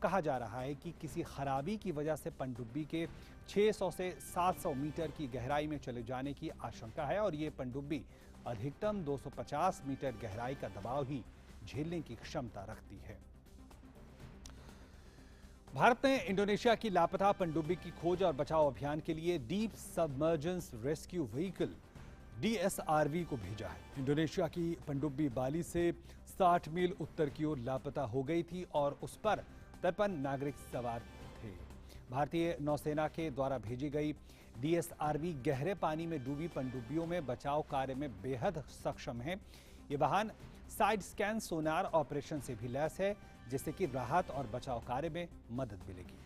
कहा जा रहा है कि किसी खराबी की वजह से पनडुब्बी के 600 से 700 मीटर की गहराई में चले जाने की आशंका है और ये पनडुब्बी अधिकतम 250 मीटर गहराई का दबाव ही झेलने की क्षमता रखती है। भारत ने इंडोनेशिया की लापता पनडुब्बी की खोज और बचाव अभियान के लिए deep submergence rescue vehicle DSRV को भेजा है। इंडोनेशिया की पनडुब्बी बाली से 60 मील उत्तर की ओर लापता हो गई थी और उस पर 53 नागरिक सवार थे। भारतीय नौसेना के द्वारा भेजी गई DSRV गहरे पानी में डूबी पनडुब्बियों में बचाव कार्य में बेहद सक्षम है। ये वाहन साइड स्कैन सोनार ऑपरेशन से भी लैस है, जिससे कि राहत और बचाव कार्य में मदद मिलेगी।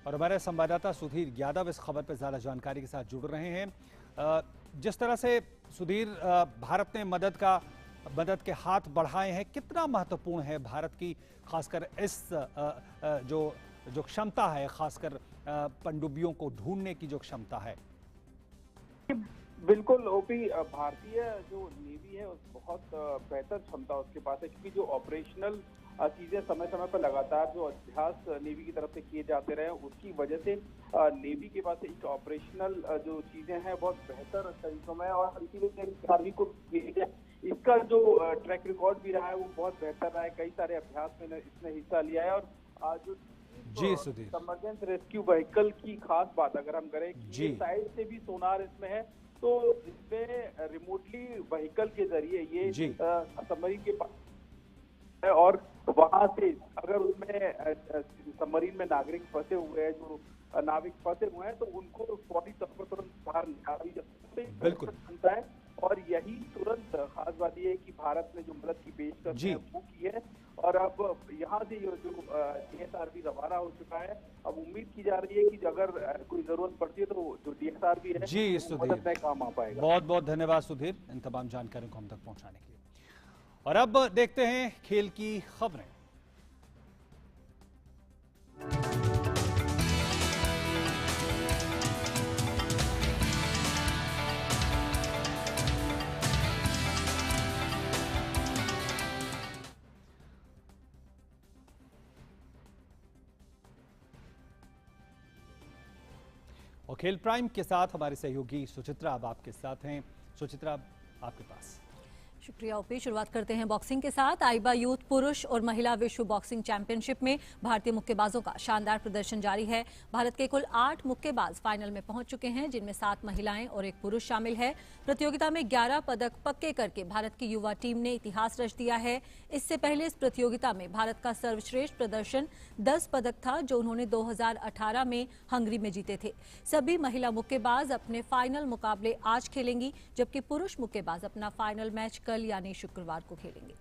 और हमारे संवाददाता सुधीर यादव इस खबर पर ज्यादा जानकारी के साथ जुड़ रहे हैं। जिस तरह से सुधीर, भारत ने मदद के हाथ बढ़ाए हैं, कितना महत्वपूर्ण है भारत की खासकर इस जो क्षमता है, खासकर पनडुब्बियों को ढूंढने की जो क्षमता है? बिल्कुल ओपी, भारतीय जो नेवी है बहुत बेहतर क्षमता उसके पास है, क्योंकि जो ऑपरेशनल चीजें समय समय पर लगातार जो अभ्यास नेवी की तरफ से किए जाते रहे, उसकी वजह से नेवी के पास एक ऑपरेशनल जो चीजें हैं बहुत बेहतर तरीकों में, और इसीलिए को इसका जो ट्रैक रिकॉर्ड भी रहा है वो बहुत बेहतर रहा है। कई सारे अभ्यास में इसने हिस्सा लिया है। और जो सबमर्जेंस रेस्क्यू व्हीकल की खास बात अगर हम करें, ये साइड से भी सोनार इसमें है, तो इसमें रिमोटली व्हीकल के जरिए ये सबमरीन के पास है और वहां से अगर उसमें सबमरीन में नागरिक फंसे हुए हैं, जो नाविक फंसे हुए हैं, तो उनको फौरी तौर पर तुरंत बाहर निकाली जा सकता है। और यही तुरंत खास बात यह है कि भारत ने जो मदद की पेशकश है वो की है, और अब यहाँ से जो DSRV रवाना हो चुका है। अब उम्मीद की जा रही है कि अगर कोई जरूरत पड़ती है तो जो DSRV है जी सुधीर, में काम आ पाएगा। बहुत बहुत धन्यवाद सुधीर इन तमाम जानकारियों को हम तक पहुंचाने के लिए। और अब देखते हैं खेल की खबरें। और खेल प्राइम के साथ हमारे सहयोगी सुचित्रा अब आपके साथ हैं। सुचित्रा, आपके पास। शुक्रिया ओपी। शुरुआत करते हैं बॉक्सिंग के साथ। आईबा यूथ पुरुष और महिला विश्व बॉक्सिंग चैंपियनशिप में भारतीय मुक्केबाजों का शानदार प्रदर्शन जारी है। भारत के कुल 8 मुक्केबाज फाइनल में पहुंच चुके हैं, जिनमें 7 महिलाएं और 1 पुरुष शामिल है। प्रतियोगिता में 11 पदक पक्के करके भारत की युवा टीम ने इतिहास रच दिया है। इससे पहले इस प्रतियोगिता में भारत का सर्वश्रेष्ठ प्रदर्शन 10 पदक था, जो उन्होंने 2018 में हंगरी में जीते थे। सभी महिला मुक्केबाज अपने फाइनल मुकाबले आज खेलेंगी, जबकि पुरुष मुक्केबाज अपना फाइनल मैच कल यानी शुक्रवार को खेलेंगे।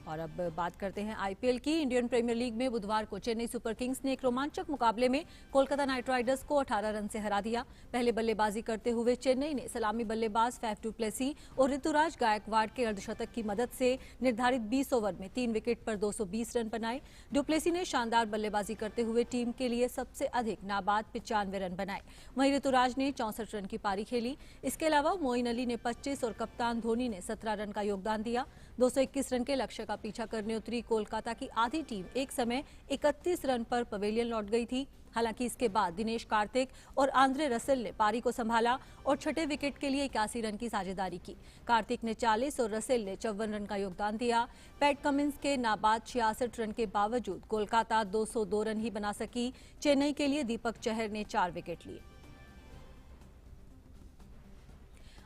और अब बात करते हैं आईपीएल की। इंडियन प्रीमियर लीग में बुधवार को चेन्नई सुपर किंग्स ने एक रोमांचक मुकाबले में कोलकाता नाइट राइडर्स को 18 रन से हरा दिया। पहले बल्लेबाजी करते हुए चेन्नई ने सलामी बल्लेबाज फैफ डू प्लेसी और ऋतुराज गायकवाड़ के अर्धशतक की मदद से निर्धारित 20 ओवर में 3 विकेट पर 220 रन बनाए। डू प्लेसी ने शानदार बल्लेबाजी करते हुए टीम के लिए सबसे अधिक नाबाद 95 रन बनाए। वहीं ऋतुराज ने 64 रन की पारी खेली। इसके अलावा मोइन अली ने 25 और कप्तान धोनी ने 17 रन का योगदान दिया। 221 रन के लक्ष्य का पीछा करने उतरी कोलकाता की आधी टीम एक समय 31 रन पर पवेलियन लौट गई थी। हालांकि इसके बाद दिनेश कार्तिक और आंद्रे रसेल ने पारी को संभाला और छठे विकेट के लिए 81 रन की साझेदारी की। कार्तिक ने 40 और रसेल ने 54 रन का योगदान दिया। पैट कमिंस के नाबाद 66 रन के बावजूद कोलकाता 202 रन ही बना सकी। चेन्नई के लिए दीपक चहर ने 4 विकेट लिए।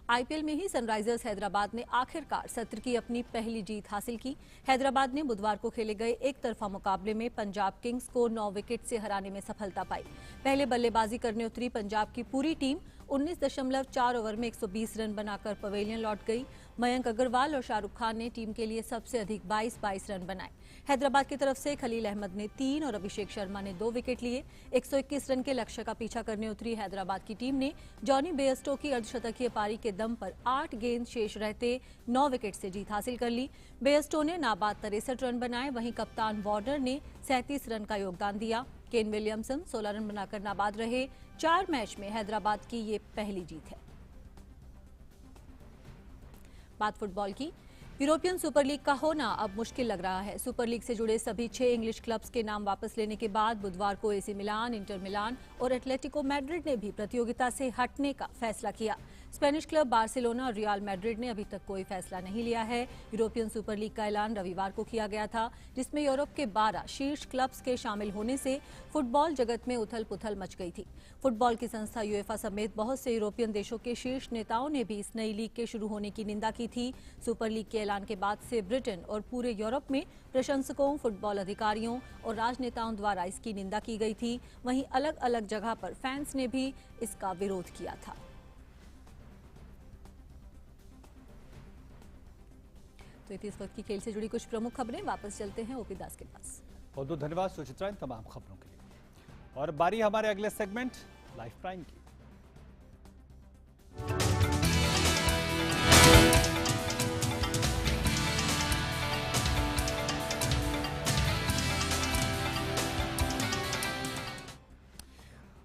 आईपीएल में ही सनराइजर्स हैदराबाद ने आखिरकार सत्र की अपनी पहली जीत हासिल की। हैदराबाद ने बुधवार को खेले गए एक तरफा मुकाबले में पंजाब किंग्स को 9 विकेट से हराने में सफलता पाई। पहले बल्लेबाजी करने उतरी पंजाब की पूरी टीम 19.4 ओवर में 120 रन बनाकर पवेलियन लौट गई। मयंक अग्रवाल और शाहरुख खान ने टीम के लिए सबसे अधिक 22 रन बनाए। हैदराबाद की तरफ से खलील अहमद ने 3 और अभिषेक शर्मा ने 2 विकेट लिए। 121 रन के लक्ष्य का पीछा करने उतरी हैदराबाद की टीम ने जॉनी बेयस्टो की अर्धशतकीय पारी के दम पर 8 गेंद शेष रहते 9 विकेट से जीत हासिल कर ली। बेयस्टो ने नाबाद 63 रन बनाए, वहीं कप्तान वार्नर ने 37 रन का योगदान दिया। केन विलियमसन 16 रन बनाकर नाबाद रहे। 4 मैच में हैदराबाद की ये पहली जीत है। बात फुटबॉल की। यूरोपियन सुपर लीग का होना अब मुश्किल लग रहा है। सुपर लीग से जुड़े सभी 6 इंग्लिश क्लब्स के नाम वापस लेने के बाद बुधवार को एसी मिलान, इंटर मिलान और एटलेटिको मैड्रिड ने भी प्रतियोगिता से हटने का फैसला किया। स्पेनिश क्लब बार्सिलोना और रियल मैड्रिड ने अभी तक कोई फैसला नहीं लिया है। यूरोपियन सुपर लीग का ऐलान रविवार को किया गया था, जिसमें यूरोप के 12 शीर्ष क्लब्स के शामिल होने से फुटबॉल जगत में उथल पुथल मच गई थी। फुटबॉल की संस्था यूएफा समेत बहुत से यूरोपियन देशों के शीर्ष नेताओं ने भी इस नई लीग के शुरू होने की निंदा की थी। सुपर लीग के ऐलान के बाद से ब्रिटेन और पूरे यूरोप में प्रशंसकों, फुटबॉल अधिकारियों और राजनेताओं द्वारा इसकी निंदा की गई थी। वहीं अलग अलग जगह पर फैंस ने भी इसका विरोध किया था। तो इस वक्त की खेल से जुड़ी कुछ प्रमुख खबरें। वापस चलते हैं ओपी दास के पास। बहुत बहुत धन्यवाद सुचित्रा इन तमाम खबरों के लिए। और बारी हमारे अगले सेगमेंट लाइफ प्राइम की।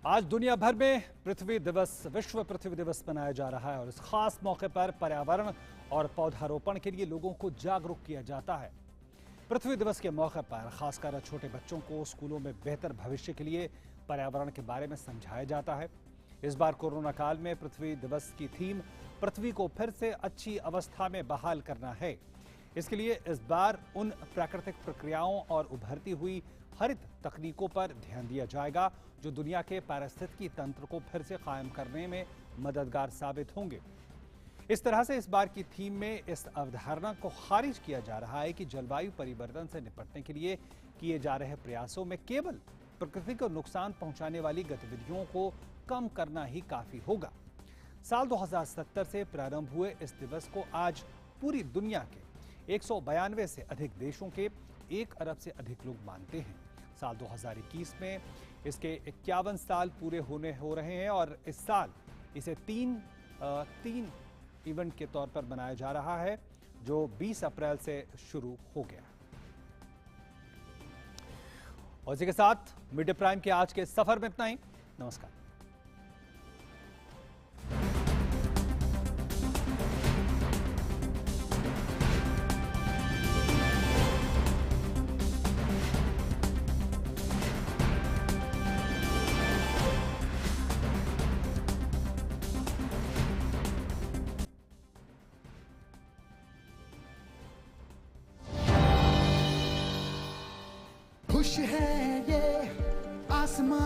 आज दुनिया भर में पृथ्वी दिवस, विश्व पृथ्वी दिवस मनाया जा रहा है और इस खास मौके पर पर्यावरण और पौधारोपण के लिए लोगों को जागरूक किया जाता है। पृथ्वी दिवस के मौके पर खासकर छोटे बच्चों को स्कूलों में बेहतर भविष्य के लिए पर्यावरण के बारे में समझाया जाता है। इस बार कोरोना काल में पृथ्वी दिवस की थीम पृथ्वी को फिर से अच्छी अवस्था में बहाल करना है। इसके लिए इस बार उन प्राकृतिक प्रक्रियाओं और उभरती हुई हरित तकनीकों पर ध्यान दिया जाएगा जो दुनिया के पारिस्थितिकी तंत्र को फिर से कायम करने में मददगार साबित होंगे। इस तरह से इस बार की थीम में इस अवधारणा को खारिज किया जा रहा है कि जलवायु परिवर्तन से निपटने के लिए किए जा रहे प्रयासों में केवल प्रकृति को नुकसान पहुंचाने वाली गतिविधियों को कम करना ही काफी होगा। साल 2070 से प्रारंभ हुए इस दिवस को आज पूरी दुनिया के 192 से अधिक देशों के 1 अरब से अधिक लोग मानते हैं। साल 2021 में इसके 51 साल पूरे हो रहे हैं और इस साल इसे तीन इवेंट के तौर पर मनाया जा रहा है जो 20 अप्रैल से शुरू हो गया। और इसी के साथ मिड डे प्राइम के आज के सफर में इतना ही। नमस्कार। खुश है ये आसमां।